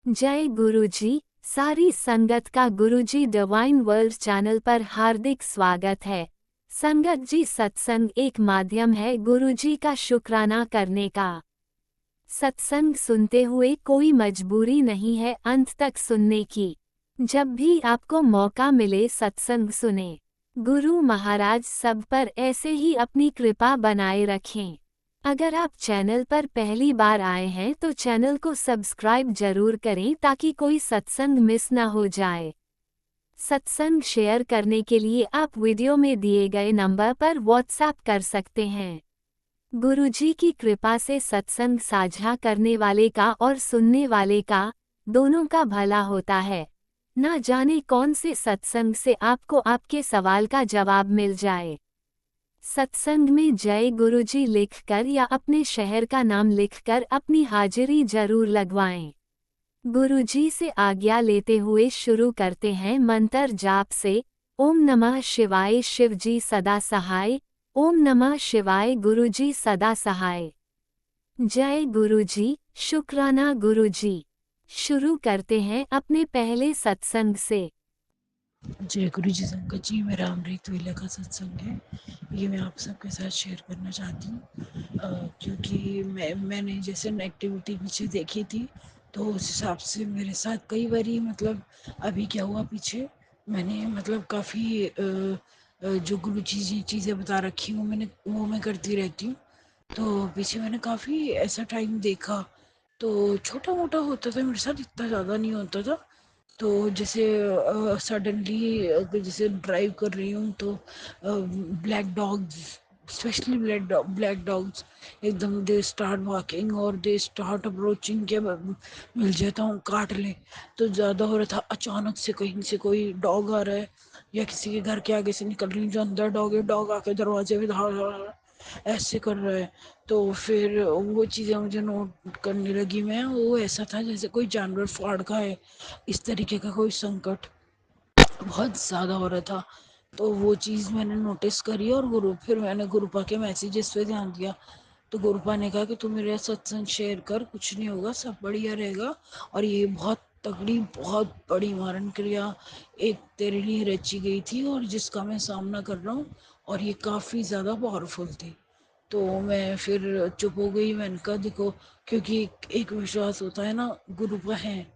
जय गुरुजी। सारी संगत का गुरुजी डिवाइन वर्ल्ड चैनल पर हार्दिक स्वागत है। संगत जी, सत्संग एक माध्यम है गुरुजी का शुक्राना करने का। सत्संग सुनते हुए कोई मजबूरी नहीं है अंत तक सुनने की। जब भी आपको मौका मिले सत्संग सुने। गुरु महाराज सब पर ऐसे ही अपनी कृपा बनाए रखें। अगर आप चैनल पर पहली बार आए हैं तो चैनल को सब्सक्राइब जरूर करें ताकि कोई सत्संग मिस ना हो जाए। सत्संग शेयर करने के लिए आप वीडियो में दिए गए नंबर पर व्हाट्सएप कर सकते हैं। गुरुजी की कृपा से सत्संग साझा करने वाले का और सुनने वाले का, दोनों का भला होता है। ना जाने कौन से सत्संग से आपको आपके सवाल का जवाब मिल जाए। सत्संग में जय गुरुजी लिखकर या अपने शहर का नाम लिखकर अपनी हाजिरी जरूर लगवाएं। गुरुजी से आज्ञा लेते हुए शुरू करते हैं मंत्र जाप से। ओम नमः शिवाय शिवजी सदा सहाय। ओम नमः शिवाय गुरुजी सदा सहाय। जय गुरुजी, शुक्राना गुरुजी। शुरू करते हैं अपने पहले सत्संग से। जय गुरु जी संगत जी, मेरा अमृत वेला का सत्संग है। ये मैं आप सबके साथ शेयर करना चाहती हूँ क्योंकि मैंने जैसे एक्टिविटी पीछे देखी थी तो उस हिसाब से मेरे साथ कई बारी अभी क्या हुआ पीछे मैंने काफ़ी जो गुरु जी चीज़ें बता रखी हूँ मैंने वो मैं करती रहती हूँ। तो पीछे मैंने काफ़ी ऐसा टाइम देखा तो छोटा मोटा होता था मेरे साथ, इतना ज़्यादा नहीं होता था। तो जैसे सडनली जैसे ड्राइव कर रही हूँ तो black dogs, specially black dogs एकदम दे स्टार्ट वॉकिंग और दे स्टार्ट अप्रोचिंग के मिल जाता हूँ काट ले। तो ज़्यादा हो रहा था, अचानक से कहीं से कोई डॉग आ रहा है या किसी के घर के आगे से निकल रही हूँ, जो अंदर डॉग है, डॉग आके दरवाजे पे धाड़ धाड़ ऐसे कर रहा है। तो फिर वो चीज़ें मुझे नोट करने लगी मैं, वो ऐसा था जैसे कोई जानवर फाड़ का है, इस तरीके का कोई संकट बहुत ज़्यादा हो रहा था। तो वो चीज़ मैंने नोटिस करी और फिर मैंने गुरुपा के मैसेजेस पे ध्यान दिया। तो गुरुपा ने कहा कि तू मेरे सत्संग शेयर कर, कुछ नहीं होगा, सब बढ़िया रहेगा। और ये बहुत तगड़ी, बहुत बड़ी मारण क्रिया एक तेरे लिए रची गई थी और जिसका मैं सामना कर रहा हूँ, और ये काफ़ी ज़्यादा पावरफुल थी। तो मैं फिर चुप हो गई, मैंने कहा देखो, क्योंकि एक विश्वास होता है ना गुरुपा है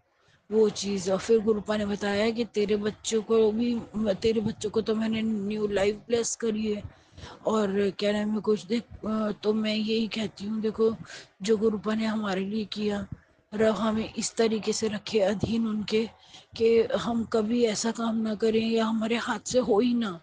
वो चीज़। और फिर गुरुपा ने बताया कि तेरे बच्चों को तो मैंने न्यू लाइफ ब्लेस करी है। और क्या नाम है कुछ देख, तो मैं यही कहती हूँ, देखो जो गुरुपा ने हमारे लिए किया, रब हमें इस तरीके से रखे अधीन उनके कि हम कभी ऐसा काम ना करें या हमारे हाथ से हो ही ना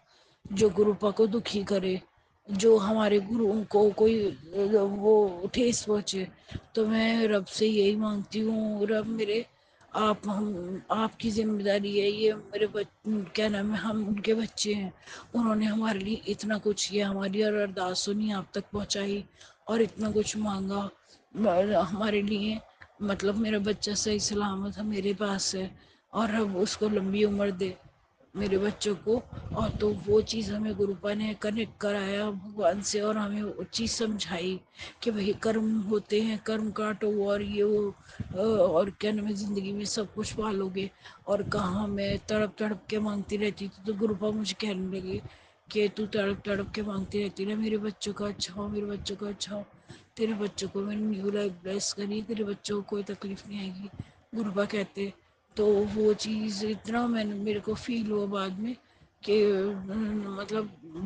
जो गुरुपा को दुखी करे, जो हमारे गुरुओं को कोई वो ठेस पहुँचे। तो मैं रब से यही मांगती हूँ, रब मेरे, आप हम आपकी जिम्मेदारी है ये, क्या नाम है, हम उनके बच्चे हैं, उन्होंने हमारे लिए इतना कुछ किया, हमारी और अरदास सुनी, आप तक पहुंचाई और इतना कुछ मांगा हमारे लिए। मेरा बच्चा सही सलामत है मेरे पास है और अब उसको लंबी उम्र दे मेरे बच्चों को। और तो वो चीज़ हमें गुरुपा ने कनेक्ट कराया भगवान से और हमें वो चीज़ समझाई कि भाई कर्म होते हैं, कर्म काटो और ये वो और क्या नाम है, ज़िंदगी में सब कुछ पालोगे। और कहाँ मैं तड़प तड़प के मांगती रहती थी तो गुरुपा मुझे कहने लगे कि तू तड़प तड़प के मांगती रहती ना, मेरे बच्चों का अच्छा हो, मेरे बच्चों का अच्छा हो, तेरे बच्चों को मैंने न्यू लाइफ ब्लेस करी, तेरे बच्चों को कोई तकलीफ नहीं आएगी, गुरुपा कहते। तो वो चीज़ इतना मैंने मेरे को फील हुआ बाद में कि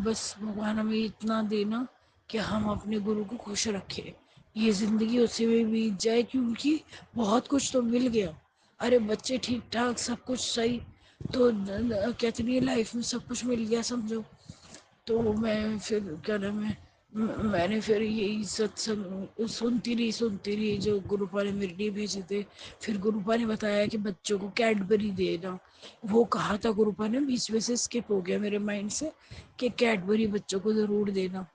बस भगवान हमें इतना देना कि हम अपने गुरु को खुश रखें, ये ज़िंदगी उसी में बीत जाए, क्योंकि बहुत कुछ तो मिल गया। अरे बच्चे ठीक ठाक, सब कुछ सही, तो कहते नहीं लाइफ में सब कुछ मिल गया समझो। तो मैं फिर क्या नाम है, मैंने फिर यही सत्संग सुनती रही जो गुरुपा ने मेरे लिए भेजे थे। फिर गुरुपा ने बताया कि बच्चों को कैडबरी देना, वो कहा था गुरुपा ने, बीच में से स्किप हो गया मेरे माइंड से कि कैडबरी बच्चों को ज़रूर देना।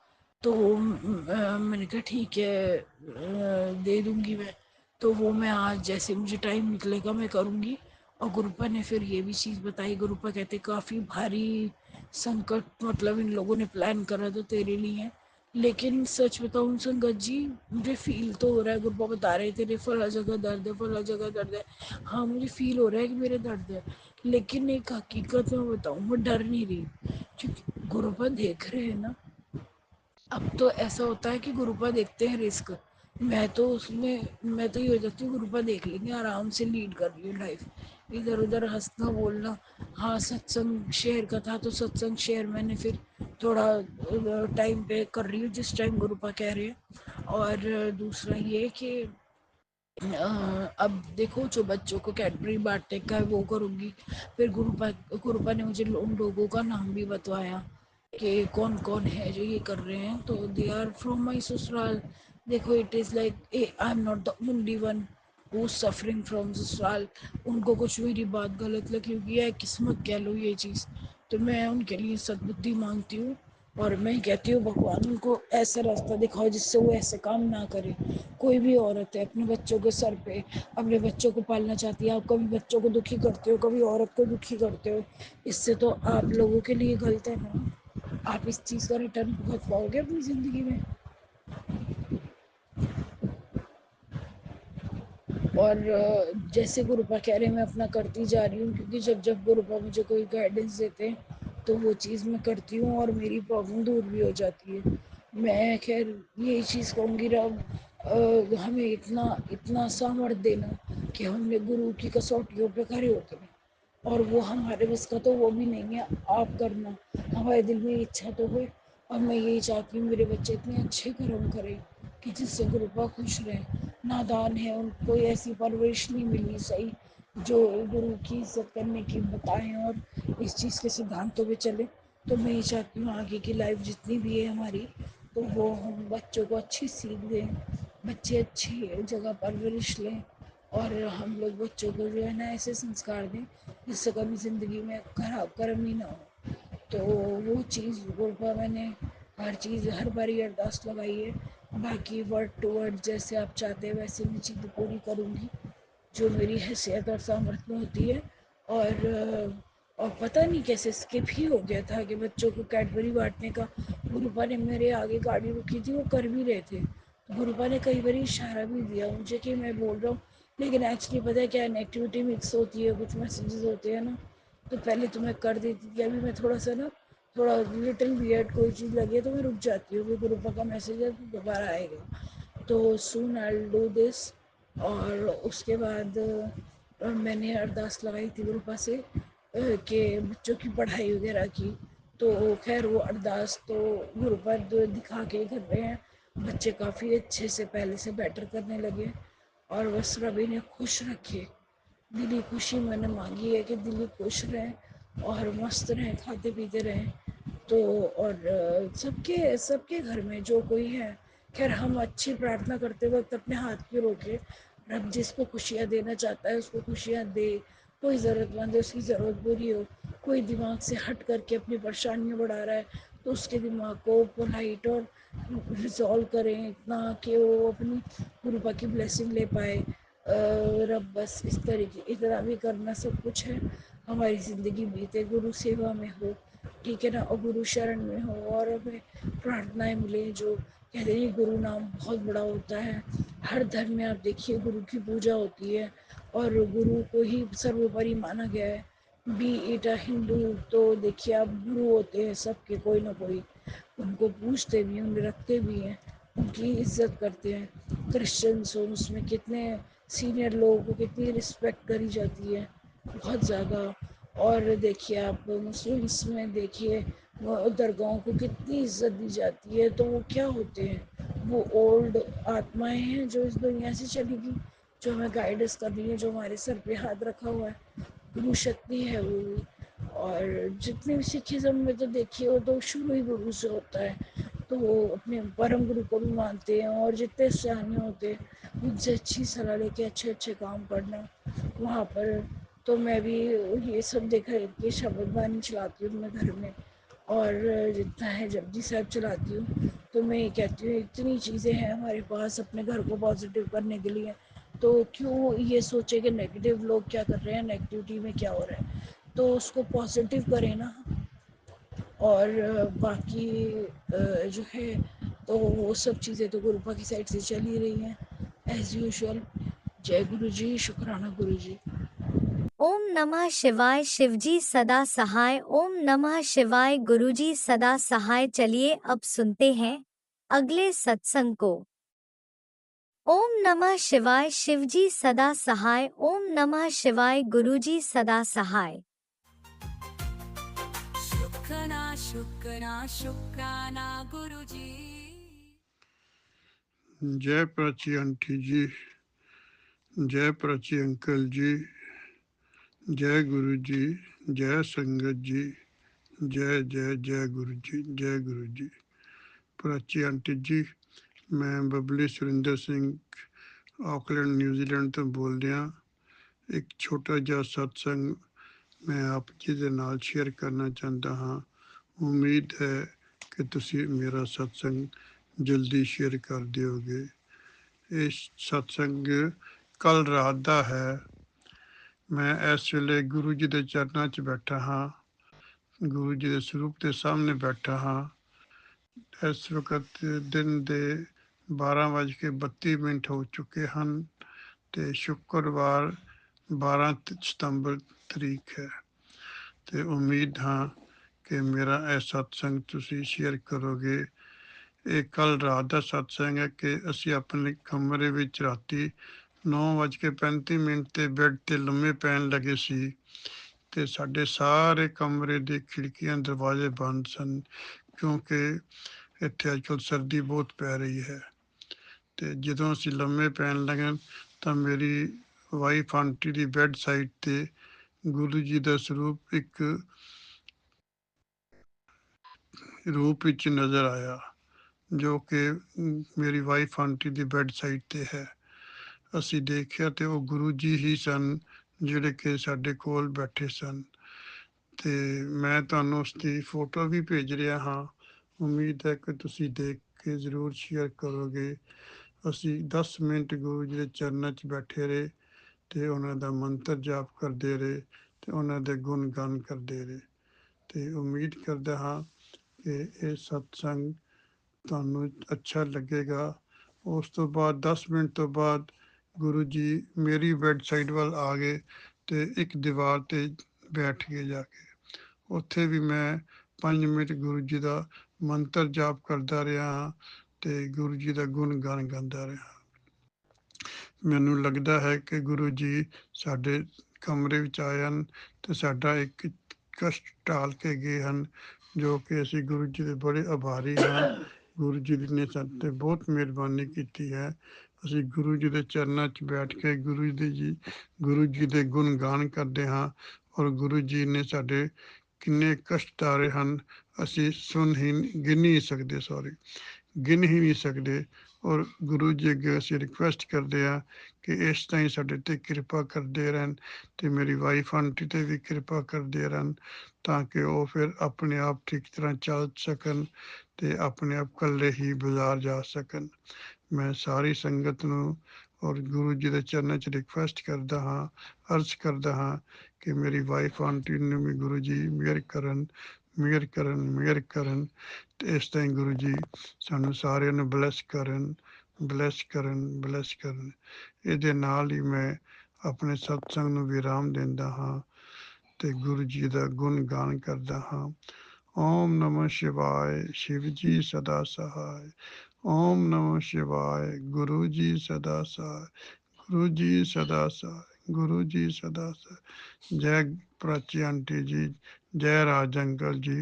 तो मैंने कहा ठीक है, दे दूंगी मैं। तो वो मैं आज जैसे मुझे टाइम निकलेगा मैं करूँगी। और गुरुपा ने फिर ये भी चीज़ बताई, गुरुपा कहते काफ़ी भारी संकट इन लोगों ने प्लान करा तो तेरे लिए, लेकिन सच बताऊं संगत जी, मुझे फील तो हो रहा है, गुरुपा बता रहे थे फला जगह दर्द है, फला जगह दर्द है। हाँ, मुझे फील हो रहा है कि मेरे दर्द है, लेकिन एक हकीकत मैं बताऊं, मैं डर नहीं रही, क्योंकि गुरुपा देख रहे हैं ना। अब तो ऐसा होता है कि गुरुपा देखते हैं रिस्क, मैं तो ये हो जाती हूँ, गुरुपा देख लेंगे, आराम से लीड कर रही हूँ लाइफ, इधर उधर हंसना बोलना। हाँ, सत्संग शेयर का था तो सत्संग शेयर मैंने फिर थोड़ा टाइम पे कर रही हूँ, जिस टाइम गुरुपा कह रहे हैं। और दूसरा ये कि अब देखो, जो बच्चों को कैडबरी बांटने का है वो करूँगी। फिर गुरुपा ने मुझे उन लोगों का नाम भी बतवाया कि कौन कौन है जो ये कर रहे हैं, तो दे आर फ्रॉम माई ससुराल। देखो, it is like I am not the only one who suffering from ससुराल। उनको कुछ मेरी बात गलत लगी होगी या किस्मत कह लो ये चीज़, तो मैं उनके लिए सद्बुद्धि मांगती हूँ। और मैं कहती हूँ, भगवान उनको ऐसा रास्ता दिखाओ जिससे वो ऐसे काम ना करे। कोई भी औरत है, अपने बच्चों के सर पे अपने बच्चों को पालना चाहती है, आप कभी बच्चों को दुखी करते हो, कभी औरत को दुखी करते हो, इससे तो आप लोगों के लिए गलत है ना। आप इस चीज़ का रिटर्न भुगत पाओगे अपनी ज़िंदगी में। और जैसे गुरुपा कह रहे हैं, मैं अपना करती जा रही हूँ, क्योंकि जब जब गुरुपा मुझे कोई गाइडेंस देते हैं तो वो चीज़ मैं करती हूँ और मेरी प्रॉब्लम दूर भी हो जाती है। मैं खैर यही चीज़ कहूँगी, रब हमें इतना इतना सामर्थ्य देना कि हमने गुरु की कसौटियों पे खड़े होते हैं, और वो हमारे बस का तो वो भी नहीं है, आप करना। हमारे दिल में इच्छा तो हो, और मैं यही चाहती हूँ मेरे बच्चे इतने अच्छे कर्म करें कि जिससे गुरुपा खुश रहे। नादान है, उनको ऐसी परवरिश नहीं मिली सही जो गुरु की इज्जत करने की बताएं और इस चीज़ के सिद्धांतों पे चले। तो मैं ये चाहती हूँ आगे की लाइफ जितनी भी है हमारी, तो वो हम बच्चों को अच्छी सीख दें, बच्चे अच्छी जगह परवरिश लें, और हम लोग बच्चों को जो है ना ऐसे संस्कार दें जिससे कभी ज़िंदगी में खराब कर्म ही ना हो। तो वो चीज़ गुरुपा मैंने हर चीज़ हर बारी अरदास लगाई है। बाकी वर्ड टू वर्ड जैसे आप चाहते हैं वैसे मैं चीज़ें पूरी करूँगी जो मेरी हैसियत और सामर्थ्य में होती है। और पता नहीं कैसे स्किप ही हो गया था कि बच्चों को कैडबरी बांटने का। गुरुपा ने मेरे आगे गाड़ी रुकी थी, वो कर भी रहे थे, तो गुरुपा ने कई बार इशारा भी दिया मुझे कि मैं बोल रहा हूँ, लेकिन एक्चुअली पता है क्या, नेगेटिविटी मिक्स होती है, कुछ मैसेजेस होते हैं ना, तो पहले तो मैं कर देती थी, अभी मैं थोड़ा सा ना, थोड़ा लिटिल वियर्ड कोई चीज़ लगी तो मैं रुक जाती हूँ, गुरुपा का मैसेज है तो दोबारा आएगा, तो सून आई डू दिस। और उसके बाद मैंने अरदास लगाई थी गुरुपा से कि बच्चों की पढ़ाई वगैरह की। तो खैर वो अरदास तो गुरुपा दिखा के कर रहे हैं, बच्चे काफ़ी अच्छे से पहले से बेटर करने लगे, और बस रब इन्हें खुश रखे। दिली खुशी मैंने मांगी है कि दिली खुश रहें और मस्त रहें, खाते पीते रहें। तो और सबके सबके घर में जो कोई है, खैर हम अच्छी प्रार्थना करते वक्त अपने हाथ क्यों रोके। रब जिसको खुशियाँ देना चाहता है उसको खुशियाँ दे। कोई ज़रूरतमंद है उसकी ज़रूरत पूरी हो। कोई दिमाग से हट करके अपनी परेशानियाँ बढ़ा रहा है तो उसके दिमाग को पोलाइट और रिजॉल्व करें इतना कि वो अपनी गुरुपा की ब्लेसिंग ले पाए। रब बस इस तरीके इतना भी करना सब कुछ है, हमारी ज़िंदगी बीते गुरु सेवा में हो, ठीक है ना, और गुरु शरण में हो, और हमें प्रार्थनाएं मिले। जो कहते हैं गुरु नाम बहुत बड़ा होता है, हर धर्म में आप देखिए गुरु की पूजा होती है और गुरु को ही सर्वोपरि माना गया है। बी इट अ हिंदू, तो देखिए आप गुरु होते हैं सबके कोई ना कोई, उनको पूजते भी हैं, उन्हें रखते भी हैं, उनकी इज्जत करते हैं। क्रिश्चियंस हो उसमें कितने सीनियर लोगों को कितनी रिस्पेक्ट करी जाती है, बहुत ज़्यादा। और देखिए आप मुस्लिम्स में देखिए दरगाहों को कितनी इज्जत दी जाती है, तो वो क्या होते हैं, वो ओल्ड आत्माएं हैं जो इस दुनिया से चली गई, जो हमें गाइडेंस कर रही है, जो हमारे सर पे हाथ रखा हुआ है, गुरु शक्ति है वो भी। और जितने भी सिखिज्म में तो देखिए वो तो शुरू ही गुरु से होता है, तो वो अपने परम गुरु को भी मानते हैं, और जितने सयाने होते हैं उनसे अच्छी सलाह लेके अच्छे अच्छे काम करना वहाँ पर। तो मैं भी ये सब देख के शब्द बानी चलाती हूँ अपने घर में, और जितना है जपजी साहब चलाती हूँ। तो मैं ये कहती हूँ इतनी चीज़ें हैं हमारे पास अपने घर को पॉजिटिव करने के लिए, तो क्यों ये सोचे कि नेगेटिव लोग क्या कर रहे हैं, नेगेटिविटी में क्या हो रहा है, तो उसको पॉजिटिव करें ना। और बाकी जो है तो वो सब चीज़ें तो गुरुपा की साइड से चल ही रही हैं एज यूजुअल। जय गुरु जी, शुक्राना गुरु जी। ओम नमः शिवाय। शिवजी सदा सहाय। ओम नमः शिवाय। गुरुजी सदा सहाय। चलिए अब सुनते हैं अगले सत्संग को। ओम नमः शिवाय। शिवजी सदा सहाय। ओम नमः शिवाय। गुरुजी सदा सहाय। शुक्राना शुक्राना शुक्राना गुरुजी। जय प्राची आंटी जी, जय प्राची अंकल जी, जय गुरु जी, जय संगत जी, जय जय जय गुरु जी, जय गुरु जी। प्राची आंटी जी, मैं बबली सुरिंदर सिंह ऑकलैंड न्यूजीलैंड ਤੋਂ ਬੋਲ ਰਿਹਾ। ਇੱਕ ਛੋਟਾ ਜਿਹਾ ਸਤਸੰਗ ਮੈਂ ਆਪ ਜੀ ਦੇ ਨਾਲ ਸ਼ੇਅਰ ਕਰਨਾ ਚਾਹੁੰਦਾ ਹਾਂ। ਉਮੀਦ ਹੈ ਕਿ ਤੁਸੀਂ ਮੇਰਾ ਸਤਸੰਗ ਜਲਦੀ ਸ਼ੇਅਰ ਕਰ ਦਿਓਗੇ। ਇਹ ਸਤਸੰਗ ਕੱਲ ਰਾਤ ਦਾ ਹੈ। ਮੈਂ ਇਸ ਵੇਲੇ ਗੁਰੂ ਜੀ ਦੇ ਚਰਨਾਂ 'ਚ ਬੈਠਾ ਹਾਂ, ਗੁਰੂ ਜੀ ਦੇ ਸਰੂਪ ਦੇ ਸਾਹਮਣੇ ਬੈਠਾ ਹਾਂ। ਇਸ ਵਕਤ ਦਿਨ ਦੇ 12:32 ਹੋ ਚੁੱਕੇ ਹਨ ਤੇ ਸ਼ੁੱਕਰਵਾਰ 12 ਸਤੰਬਰ ਤਰੀਕ ਹੈ ਤੇ ਉਮੀਦ ਹਾਂ ਕਿ ਮੇਰਾ ਇਹ ਸਤਸੰਗ ਤੁਸੀਂ ਸ਼ੇਅਰ ਕਰੋਗੇ। ਇਹ ਕੱਲ ਰਾਤ ਦਾ ਸਤਸੰਗ ਹੈ ਕਿ ਅਸੀਂ ਆਪਣੇ ਕਮਰੇ ਵਿੱਚ ਰਾਤੀ 9:35 ਤੇ ਬੈੱਡ ਤੇ ਲੰਮੇ ਪੈਣ ਲੱਗੇ ਸੀ ਤੇ ਸਾਡੇ ਸਾਰੇ ਕਮਰੇ ਦੇ ਖਿੜਕੀਆਂ ਦਰਵਾਜ਼ੇ ਬੰਦ ਸਨ, ਕਿਉਂਕਿ ਇੱਥੇ ਅੱਜ ਕੱਲ੍ਹ ਸਰਦੀ ਬਹੁਤ ਪੈ ਰਹੀ ਹੈ। ਤੇ ਜਦੋਂ ਅਸੀਂ ਲੰਮੇ ਪੈਣ ਲੱਗੇ ਤਾਂ ਮੇਰੀ ਵਾਈਫ ਆਂਟੀ ਦੀ ਬੈੱਡ ਸਾਈਡ ਤੇ ਗੁਰੂ ਜੀ ਦਾ ਸਰੂਪ ਇੱਕ ਰੂਪ ਵਿੱਚ ਨਜ਼ਰ ਆਇਆ, ਜੋ ਕਿ ਮੇਰੀ ਵਾਈਫ ਆਂਟੀ ਦੀ ਬੈੱਡ ਸਾਈਡ ਤੇ ਹੈ। ਅਸੀਂ ਦੇਖਿਆ ਤੇ ਉਹ ਗੁਰੂ ਜੀ ਹੀ ਸਨ ਜਿਹੜੇ ਕਿ ਸਾਡੇ ਕੋਲ ਬੈਠੇ ਸਨ ਤੇ ਮੈਂ ਤੁਹਾਨੂੰ ਉਸ ਦੀ ਫੋਟੋ ਵੀ ਭੇਜ ਰਿਹਾ ਹਾਂ। ਉਮੀਦ ਹੈ ਕਿ ਤੁਸੀਂ ਦੇਖ ਕੇ ਜ਼ਰੂਰ ਸ਼ੇਅਰ ਕਰੋਗੇ। ਅਸੀਂ 10 ਮਿੰਟ ਗੁਰੂ ਜੀ ਦੇ ਚਰਨਾਂ 'ਚ ਬੈਠੇ ਰਹੇ ਤੇ ਉਹਨਾਂ ਦਾ ਮੰਤਰ ਜਾਪ ਕਰਦੇ ਰਹੇ ਤੇ ਉਹਨਾਂ ਦੇ ਗੁਣ ਗਾਨ ਕਰਦੇ ਰਹੇ ਤੇ ਉਮੀਦ ਕਰਦਾ ਹਾਂ ਕਿ ਇਹ ਸਤਸੰਗ ਤੁਹਾਨੂੰ ਅੱਛਾ ਲੱਗੇਗਾ। ਉਸ ਤੋਂ ਬਾਅਦ 10 ਮਿੰਟ ਤੋਂ ਬਾਅਦ ਗੁਰੂ ਜੀ ਮੇਰੀ ਬੈੱਡ ਸਾਈਡ ਵੱਲ ਆ ਗਏ ਤੇ ਇੱਕ ਦੀਵਾਰ ਤੇ ਬੈਠ ਗਏ ਜਾ ਕੇ। ਉੱਥੇ ਵੀ ਮੈਂ 5 ਮਿੰਟ ਗੁਰੂ ਜੀ ਦਾ ਮੰਤਰ ਜਾਪ ਕਰਦਾ ਰਿਹਾ ਤੇ ਗੁਰੂ ਜੀ ਦਾ ਗੁਣ ਗਾਨ ਗਾਉਂਦਾ ਰਿਹਾ। ਮੈਨੂੰ ਲੱਗਦਾ ਹੈ ਕਿ ਗੁਰੂ ਜੀ ਸਾਡੇ ਕਮਰੇ ਵਿੱਚ ਆਏ ਹਨ ਤੇ ਸਾਡਾ ਇੱਕ ਕਸ਼ਟ ਟਾਲ ਕੇ ਗਏ ਹਨ, ਜੋ ਕਿ ਅਸੀਂ ਗੁਰੂ ਜੀ ਦੇ ਬੜੇ ਆਭਾਰੀ ਹਾਂ। ਗੁਰੂ ਜੀ ਨੇ ਸਾਡੇ 'ਤੇ ਬਹੁਤ ਮਿਹਰਬਾਨੀ ਕੀਤੀ ਹੈ। ਅਸੀਂ ਗੁਰੂ ਜੀ ਦੇ ਚਰਨਾਂ 'ਚ ਬੈਠ ਕੇ ਗੁਰੂ ਜੀ ਦੇ ਗੁਣ ਗਾਨ ਕਰਦੇ ਹਾਂ ਔਰ ਗੁਰੂ ਜੀ ਨੇ ਸਾਡੇ ਕਿੰਨੇ ਕਸ਼ਟ ਤਾਰੇ ਹਨ ਅਸੀਂ ਗਿਣ ਹੀ ਨਹੀਂ ਸਕਦੇ। ਔਰ ਗੁਰੂ ਜੀ ਅੱਗੇ ਅਸੀਂ ਰਿਕੁਐਸਟ ਕਰਦੇ ਹਾਂ ਕਿ ਇਸ ਤਰ੍ਹਾਂ ਹੀ ਸਾਡੇ 'ਤੇ ਕਿਰਪਾ ਕਰਦੇ ਰਹਿਣ ਤੇ ਮੇਰੀ ਵਾਈਫ ਆਂਟੀ 'ਤੇ ਵੀ ਕਿਰਪਾ ਕਰਦੇ ਰਹਿਣ, ਤਾਂ ਕਿ ਉਹ ਫਿਰ ਆਪਣੇ ਆਪ ਠੀਕ ਤਰ੍ਹਾਂ ਚੱਲ ਸਕਣ ਤੇ ਆਪਣੇ ਆਪ ਇਕੱਲੇ ਹੀ ਬਾਜ਼ਾਰ ਜਾ ਸਕਣ। ਮੈਂ ਸਾਰੀ ਸੰਗਤ ਨੂੰ ਔਰ ਗੁਰੂ ਜੀ ਦੇ ਚਰਨਾਂ 'ਚ ਰਿਕੁਐਸਟ ਕਰਦਾ ਹਾਂ, ਅਰਜ਼ ਕਰਦਾ ਹਾਂ ਕਿ ਮੇਰੀ ਵਾਈਫ ਆਂਟੀ ਨੂੰ ਵੀ ਗੁਰੂ ਜੀ ਮਿਹਰ ਕਰਨ ਤੇ ਇਸ ਤਰ੍ਹਾਂ ਗੁਰੂ ਜੀ ਸਾਨੂੰ ਸਾਰਿਆਂ ਨੂੰ ਬਲੈਸ ਕਰਨ। ਇਹਦੇ ਨਾਲ ਹੀ ਮੈਂ ਆਪਣੇ ਸਤਸੰਗ ਨੂੰ ਵਿਰਾਮ ਦਿੰਦਾ ਹਾਂ ਤੇ ਗੁਰੂ ਜੀ ਦਾ ਗੁਣ ਗਾਨ ਕਰਦਾ ਹਾਂ। ਓਮ ਨਮः शिवाय, शिव जी सदा सहाय। ओम नमः शिवाय, गुरु जी सदा सहाय, गुरु जी सदा सहाय, गुरु जी सदा सहाय। जय प्राची आंटी जी, जय राज अंकल जी।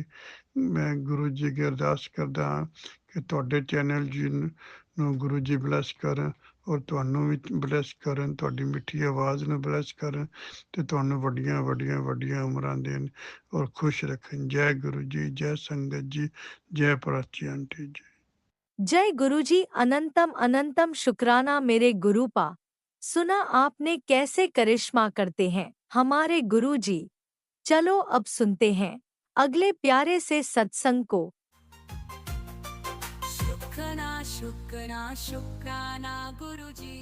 मैं गुरु जी की अरदास करदा ਹਾਂ ਕਿ ਤੁਹਾਡੇ ਚੈਨਲ ਜੀ ਨੂੰ ਗੁਰੂ ਜੀ ਬਲੈਸ ਕਰਨ ਔਰ ਤੁਹਾਨੂੰ ਵੀ ਬਲੈਸ ਕਰਨ, ਤੁਹਾਡੀ ਮਿੱਠੀ ਆਵਾਜ਼ ਨੂੰ ਬਲੈਸ ਕਰਨ ਤੇ ਤੁਹਾਨੂੰ ਵੱਡੀਆਂ ਉਮਰਾਂ ਦੇਣ और खुश रखें। जय गुरु जी, जय संगत जी, जय प्राची आंटी जी। जय गुरुजी। अनंतम अनंतम शुक्राना मेरे गुरुपा। सुना आपने कैसे करिश्मा करते हैं हमारे गुरुजी। चलो अब सुनते हैं अगले प्यारे से सत्संग को। शुक्राना शुक्राना शुक्राना गुरुजी।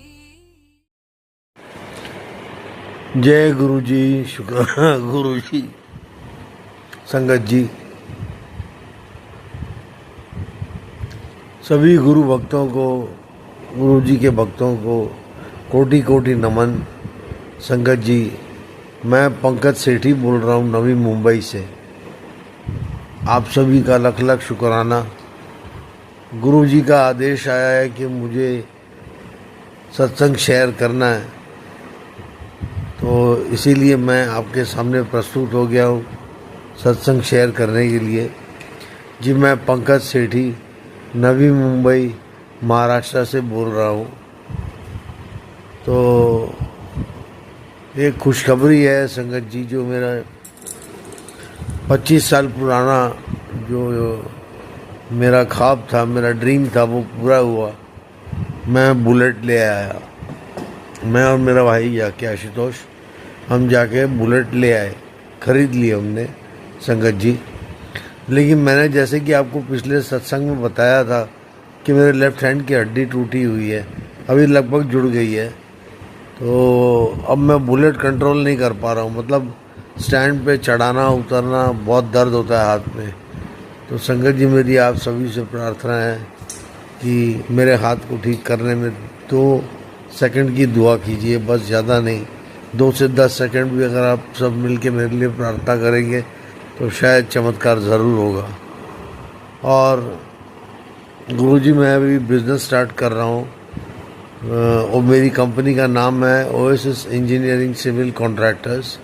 जय गुरु जी, शुक्राना गुरु जी, संगत जी सभी गुरु भक्तों को, गुरु जी के भक्तों को कोटि कोटि नमन। संगत जी, मैं पंकज सेठी बोल रहा हूँ नवी मुंबई से। आप सभी का लख लख शुक्राना। गुरु जी का आदेश आया है कि मुझे सत्संग शेयर करना है, तो इसीलिए मैं आपके सामने प्रस्तुत हो गया हूँ सत्संग शेयर करने के लिए। जी, मैं पंकज सेठी नवी मुंबई महाराष्ट्र से बोल रहा हूँ। तो एक खुशखबरी है संगत जी, जो मेरा 25 साल पुराना जो मेरा ख्वाब था, मेरा ड्रीम था, वो पूरा हुआ। मैं बुलेट ले आया। मैं और मेरा भाई जाके आशुतोष, हम जाके बुलेट ले आए, ख़रीद ली हमने संगत जी। लेकिन मैंने जैसे कि आपको पिछले सत्संग में बताया था कि मेरे लेफ़्ट हैंड की हड्डी टूटी हुई है, अभी लगभग जुड़ गई है। तो अब मैं बुलेट कंट्रोल नहीं कर पा रहा हूँ, मतलब स्टैंड पे चढ़ाना उतरना बहुत दर्द होता है हाथ में। तो संगत जी, मेरी आप सभी से प्रार्थना है कि मेरे हाथ को ठीक करने में 2 सेकंड की दुआ कीजिए, बस ज़्यादा नहीं। 2 से 10 सेकंड भी अगर आप सब मिलके मेरे लिए प्रार्थना करेंगे तो शायद चमत्कार ज़रूर होगा। और गुरुजी, मैं अभी बिज़नेस स्टार्ट कर रहा हूँ और मेरी कंपनी का नाम है ओएसिस इंजीनियरिंग सिविल कॉन्ट्रैक्टर्स।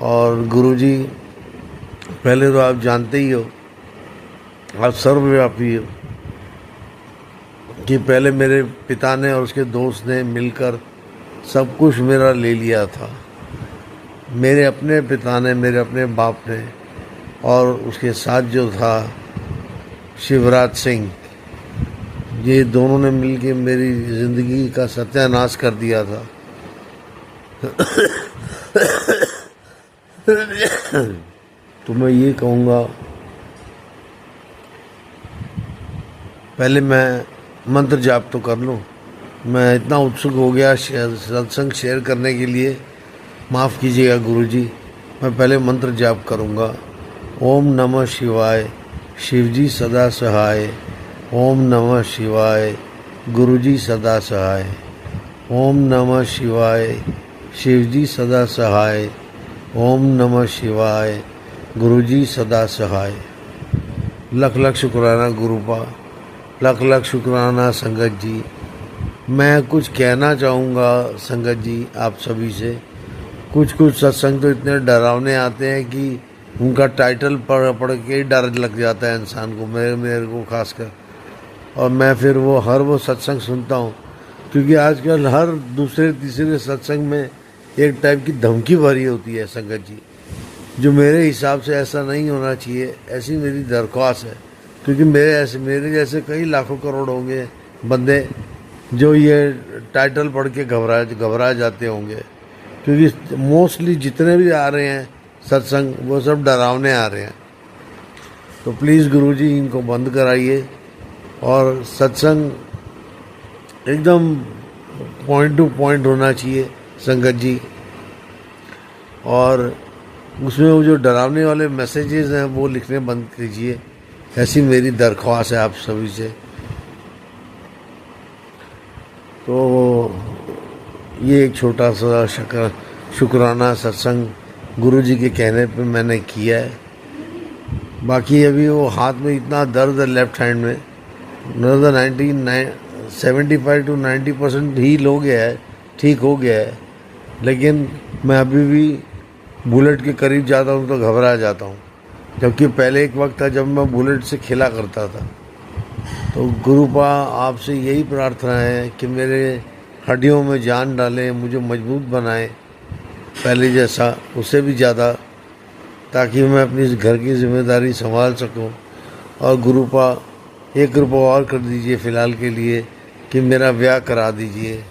और गुरुजी, पहले तो आप जानते ही हो, आप सर्वव्यापी हो, कि पहले मेरे पिता ने और उसके दोस्त ने मिलकर सब कुछ मेरा ले लिया था। मेरे अपने पिता ने, मेरे अपने बाप ने, और उसके साथ जो था शिवराज सिंह, ये दोनों ने मिलके मेरी ज़िंदगी का सत्यानाश कर दिया था। तो मैं ये कहूँगा, पहले मैं मंत्र जाप तो कर लूँ। मैं इतना उत्सुक हो गया सत्संग शेयर करने के लिए, माफ़ कीजिएगा गुरुजी। मैं पहले मंत्र जाप करूँगा। ओम नमः शिवाय, शिवजी सदा सहाय। ओम नमः शिवाय, गुरुजी सदा सहाय। ओम नमः शिवाय, शिवजी सदा सहाय। ओम नमः शिवाय, गुरुजी सदा सहाय। लख लख शुक्राना गुरुपा, लख लख शुक्राना संगत जी। मैं कुछ कहना चाहूँगा संगत जी आप सभी से। कुछ सत्संग तो इतने डरावने आते हैं कि उनका टाइटल पढ़ के ही डर लग जाता है इंसान को, मेरे को खासकर। और मैं फिर हर वो सत्संग सुनता हूँ, क्योंकि आजकल हर दूसरे तीसरे सत्संग में एक टाइप की धमकी भरी होती है संगत जी, जो मेरे हिसाब से ऐसा नहीं होना चाहिए। ऐसी मेरी दरख्वास्त है, क्योंकि मेरे जैसे कई लाखों करोड़ होंगे बंदे जो ये टाइटल पढ़ के घबरा जाते होंगे, क्योंकि मोस्टली जितने भी आ रहे हैं सत्संग वो सब डरावने आ रहे हैं। तो प्लीज़ गुरुजी, इनको बंद कराइए और सत्संग एकदम पॉइंट टू पॉइंट होना चाहिए संगत जी। और उसमें वो जो डरावने वाले मैसेजेस हैं वो लिखने बंद कीजिए, ऐसी मेरी दरख्वास्त है आप सभी से। तो ये एक छोटा सा शुक्राना सत्संग गुरुजी के कहने पे मैंने किया है। बाकी अभी वो हाथ में इतना दर्द है लेफ्ट हैंड में, 75 to 90% हील हो गया है, ठीक हो गया है। लेकिन मैं अभी भी बुलेट के करीब जाता हूँ तो घबरा जाता हूँ, जबकि पहले एक वक्त था जब मैं बुलेट से खेला करता था। तो गुरुपा, आपसे यही प्रार्थना है कि मेरे हड्डियों में जान डालें, मुझे मजबूत बनाएं पहले जैसा, उससे भी ज़्यादा, ताकि मैं अपनी घर की जिम्मेदारी संभाल सकूं। और गुरुपा, एक कृपा और कर दीजिए फ़िलहाल के लिए कि मेरा ब्याह करा दीजिए।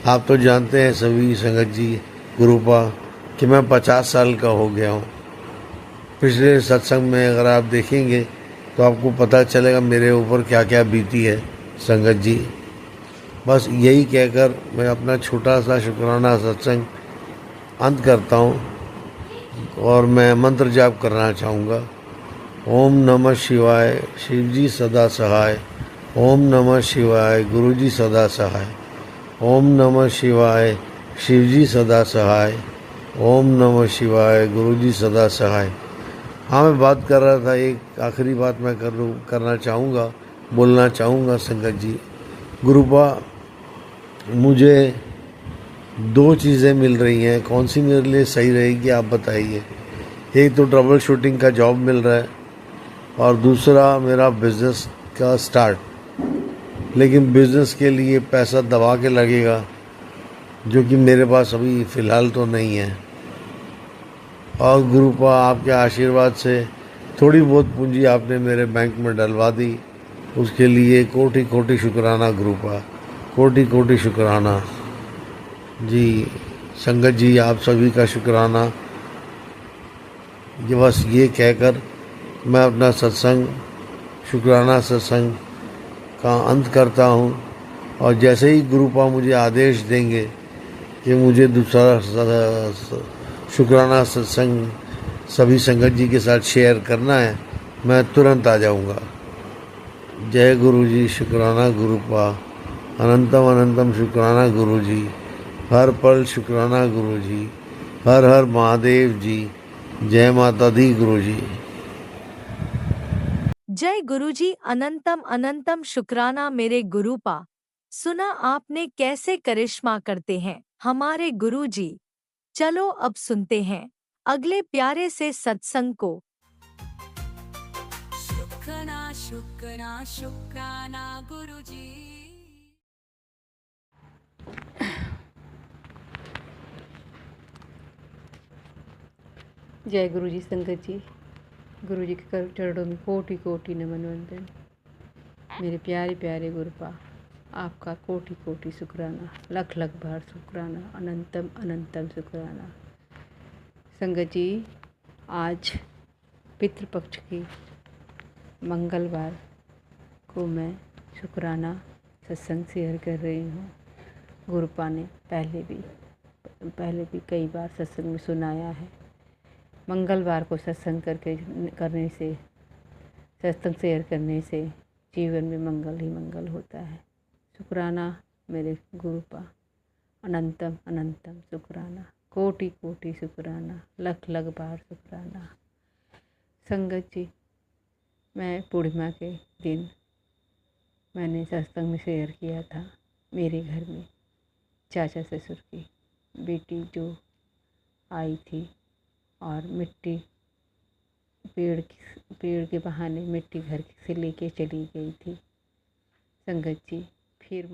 आप तो जानते हैं सभी संगत जी गुरुपा कि मैं 50 साल का हो गया हूँ। पिछले सत्संग में अगर आप देखेंगे तो आपको पता चलेगा मेरे ऊपर क्या क्या बीती है संगत जी। बस यही कहकर मैं अपना छोटा सा शुक्राना सत्संग अंत करता हूँ और मैं मंत्र जाप करना चाहूँगा। ओम नमः शिवाय, शिवजी सदा सहाय। ओम नमः शिवाय गुरुजी सदा सहाय। ओम नमः शिवाय शिवजी सदा सहाय। ओम नमः शिवाय गुरुजी सदा सहाय। हाँ, मैं बात कर रहा था, एक आखिरी बात मैं करना चाहूँगा, बोलना चाहूँगा संगत जी। गुरुपा, मुझे 2 चीज़ें मिल रही हैं, कौन सी मेरे लिए सही रहेगी आप बताइए। एक तो ट्रबल शूटिंग का जॉब मिल रहा है और दूसरा मेरा बिज़नेस का स्टार्ट। लेकिन बिज़नेस के लिए पैसा दबा के लगेगा, जो कि मेरे पास अभी फ़िलहाल तो नहीं है। और गुरुपा, आपके आशीर्वाद से थोड़ी बहुत पूंजी आपने मेरे बैंक में डलवा दी, उसके लिए कोटि कोटि शुक्राना गुरुपा, कोटि कोटि शुक्राना जी। संगत जी, आप सभी का शुक्राना। ये बस ये कहकर मैं अपना सत्संग, शुक्राना सत्संग का अंत करता हूँ। और जैसे ही गुरुपा मुझे आदेश देंगे कि मुझे दूसरा शुक्राना सत्संग सभी संगत जी के साथ शेयर करना है, मैं तुरंत आ जाऊँगा। जय गुरु जी, शुक्राना गुरुपा, अनंतम अनंतम शुक्राना गुरु जी, हर पल शुक्राना गुरु जी, हर हर महादेव जी, जय माता दी गुरु जी। जय गुरुजी, अनंतम अनंतम शुक्राना मेरे गुरुपा। सुना आपने कैसे करिश्मा करते हैं हमारे गुरुजी। चलो अब सुनते हैं अगले प्यारे से सत्संग को। शुक्राना शुक्राना शुक्राना गुरुजी। जय गुरु जी संगत जी। गुरु जी के चरणों में कोटि कोटि नमन वंदन। मेरे प्यारे प्यारे गुरुपा, आपका कोटि कोटि शुक्राना, लख लख बार शुक्राना, अनंतम अनंतम शुक्राना। संगत जी, आज पितृपक्ष की मंगलवार को मैं शुक्राना सत्संग शेयर कर रही हूँ। गुरुपा ने पहले भी कई बार सत्संग में सुनाया है। मंगलवार को सत्संग करने से, सत्संग शेयर करने से जीवन में मंगल ही मंगल होता है। शुक्राना मेरे गुरुपा, अनंतम अनंतम शुक्राना, कोटि कोटि शुक्राना, लख लख बार शुक्राना। संगत जी, मैं पूर्णिमा के दिन मैंने सत्संग में शेयर किया था, मेरे घर में चाचा ससुर की बेटी जो आई थी और मिट्टी पेड़ के बहाने मिट्टी घर से लेके चली गई थी। संगत जी, फिर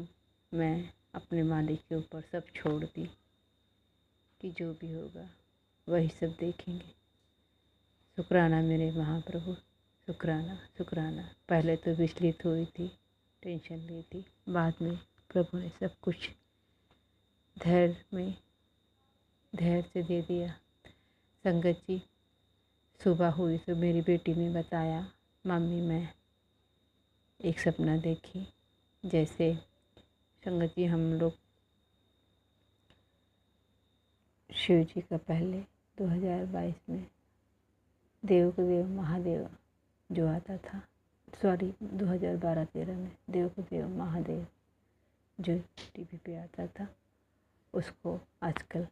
मैं अपने मालिक के ऊपर सब छोड़ दी कि जो भी होगा वही सब देखेंगे। शुक्राना मेरे महाप्रभु, शुक्राना शुक्राना। पहले तो विचलित हुई थी, टेंशन ली थी, बाद में प्रभु ने सब कुछ धैर्य से दे दिया। संगत जी, सुबह हुई तो मेरी बेटी ने बताया, मम्मी मैं एक सपना देखी। जैसे संगत जी, हम लोग शिव जी का पहले 2022 में देव को देव महादेव जो आता था, 2012-13 में देव को देव महादेव जो टीवी पे आता था, उसको आजकल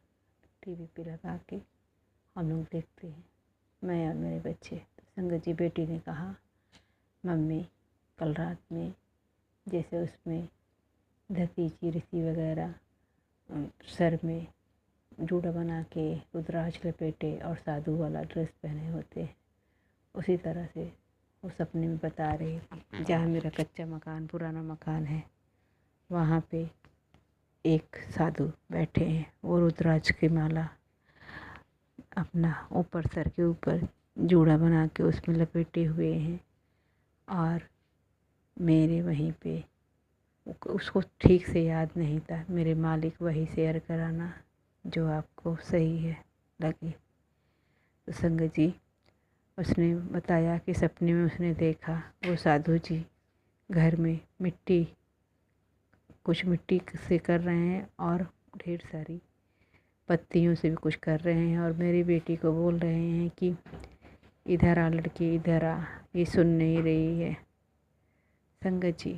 टीवी पे लगा के हम लोग देखते हैं, मैं और मेरे बच्चे। तो संगत जी, बेटी ने कहा, मम्मी कल रात में जैसे उसमें दतीची ऋषि वगैरह सर में जूड़ा बना के रुद्राक्ष लपेटे और साधु वाला ड्रेस पहने होते हैं, उसी तरह से वो सपने में बता रही थी। जहाँ मेरा कच्चा मकान, पुराना मकान है, वहाँ पे एक साधु बैठे हैं, वो रुद्राक्ष की माला अपना ऊपर सर के ऊपर जूड़ा बना के उसमें लपेटे हुए हैं। और मेरे वहीं पे, उसको ठीक से याद नहीं था, मेरे मालिक वही शेयर कराना जो आपको सही है लगे। तो संगत जी, उसने बताया कि सपने में उसने देखा वो साधु जी घर में कुछ मिट्टी से कर रहे हैं और ढेर सारी पत्तियों से भी कुछ कर रहे हैं, और मेरी बेटी को बोल रहे हैं कि इधर आ लड़की, इधर आ, ये सुन नहीं रही है। संगत जी,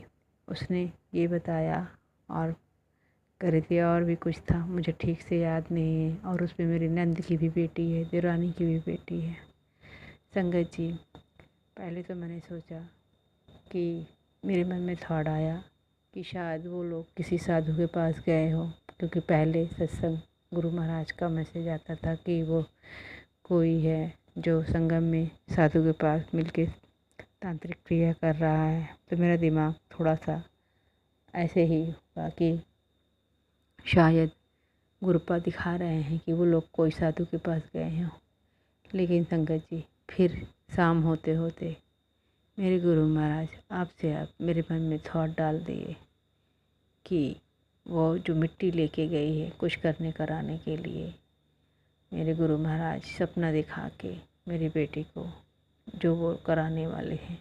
उसने ये बताया और कर दिया, और भी कुछ था मुझे ठीक से याद नहीं है। और उसमें मेरी नंद की भी बेटी है, देवरानी की भी बेटी है। संगत जी, पहले तो मैंने सोचा कि मेरे मन में थॉट आया कि शायद वो लोग किसी साधु के पास गए हो, क्योंकि पहले सत्संग गुरु महाराज का मैसेज आता था कि वो कोई है जो संगम में साधु के पास मिलके तांत्रिक क्रिया कर रहा है। तो मेरा दिमाग थोड़ा सा ऐसे ही हुआ कि शायद गुरुपा दिखा रहे हैं कि वो लोग कोई साधु के पास गए हों। लेकिन संगत जी, फिर शाम होते होते मेरे गुरु महाराज आपसे आप मेरे मन में थॉट डाल दिए कि वो जो मिट्टी लेके गई है कुछ करने कराने के लिए, मेरे गुरु महाराज सपना दिखा के मेरी बेटी को जो वो कराने वाले हैं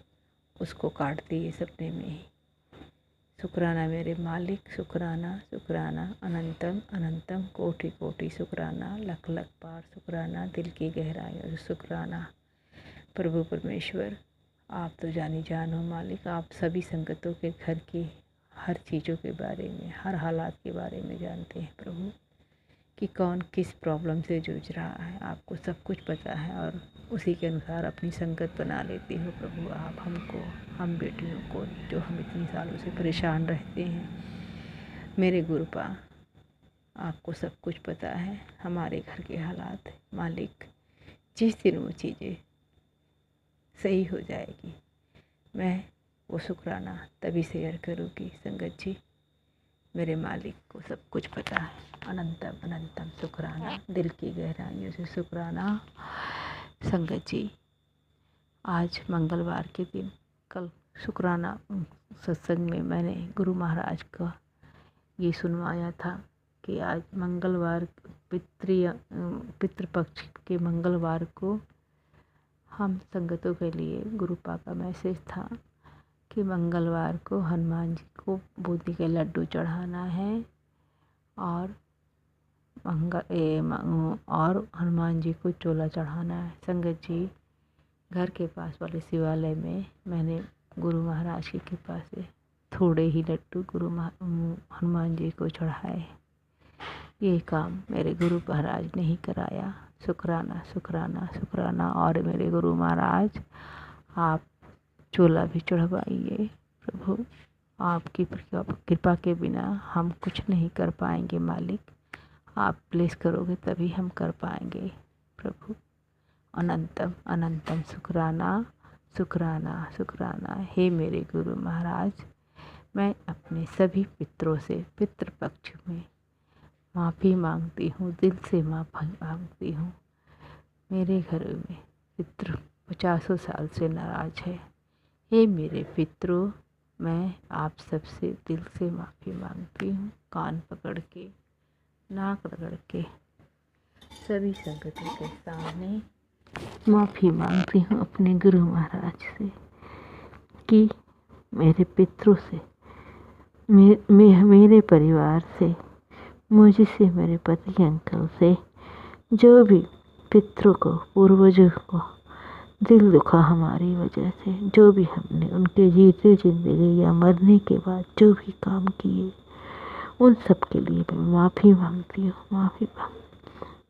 उसको काट दिए सपने में ही। शुक्राना मेरे मालिक, शुक्राना शुक्राना, अनंतम अनंतम कोटि कोटि शुक्राना, लख लख बार शुक्राना, दिल की गहराई और शुक्राना। प्रभु परमेश्वर, आप तो जानी जान हो मालिक। आप सभी संगतों के घर की हर चीज़ों के बारे में, हर हालात के बारे में जानते हैं प्रभु, कि कौन किस प्रॉब्लम से जूझ रहा है। आपको सब कुछ पता है और उसी के अनुसार अपनी संगत बना लेती हो प्रभु। आप हमको, हम बेटियों को जो हम इतनी सालों से परेशान रहते हैं, मेरे गुरुपा आपको सब कुछ पता है हमारे घर के हालात मालिक। जिस दिन वो चीज़ें सही हो जाएगी मैं वो शुक्राना तभी शेयर करूँगी संगत जी। मेरे मालिक को सब कुछ पता है। अनंतम अनंतम शुक्राना, दिल की गहराइयों से शुक्राना। संगत जी, आज मंगलवार के दिन, कल शुक्राना सत्संग में मैंने गुरु महाराज का ये सुनवाया था कि आज मंगलवार पितृपक्ष के मंगलवार को हम संगतों के लिए गुरुपा का मैसेज था कि मंगलवार को हनुमान जी को बूंदी के लड्डू चढ़ाना है और हनुमान जी को चोला चढ़ाना है। संगत जी, घर के पास वाले शिवालय में मैंने गुरु महाराज की कृपा से थोड़े ही लड्डू हनुमान जी को चढ़ाए। ये काम मेरे गुरु महाराज ने ही कराया। शुक्राना शुक्राना शुक्राना। और मेरे गुरु महाराज, आप चोला भी चढ़वाइए प्रभु। आपकी कृपा के बिना हम कुछ नहीं कर पाएंगे मालिक। आप ब्लेस करोगे तभी हम कर पाएंगे प्रभु। अनंतम अनंतम शुक्राना शुक्राना शुक्राना। हे मेरे गुरु महाराज, मैं अपने सभी पितरों से पितृपक्ष में माफ़ी मांगती हूँ, दिल से माफ़ी मांगती हूँ। मेरे घर में पितृ 50 साल से नाराज़ है। हे मेरे पितरों, मैं आप सबसे दिल से माफ़ी मांगती हूँ। कान पकड़ के, नाक रगड़ के सभी संगतों के सामने माफ़ी मांगती हूँ अपने गुरु महाराज से कि मेरे पितरों से, मेरे परिवार से, मुझसे, मेरे पति अंकल से, जो भी पितरों को, पूर्वजों को दिल दुखा हमारी वजह से, जो भी हमने उनके जीते ज़िंदगी या मरने के बाद जो भी काम किए, उन सब के लिए मैं माफ़ी मांगती हूँ। माफ़ी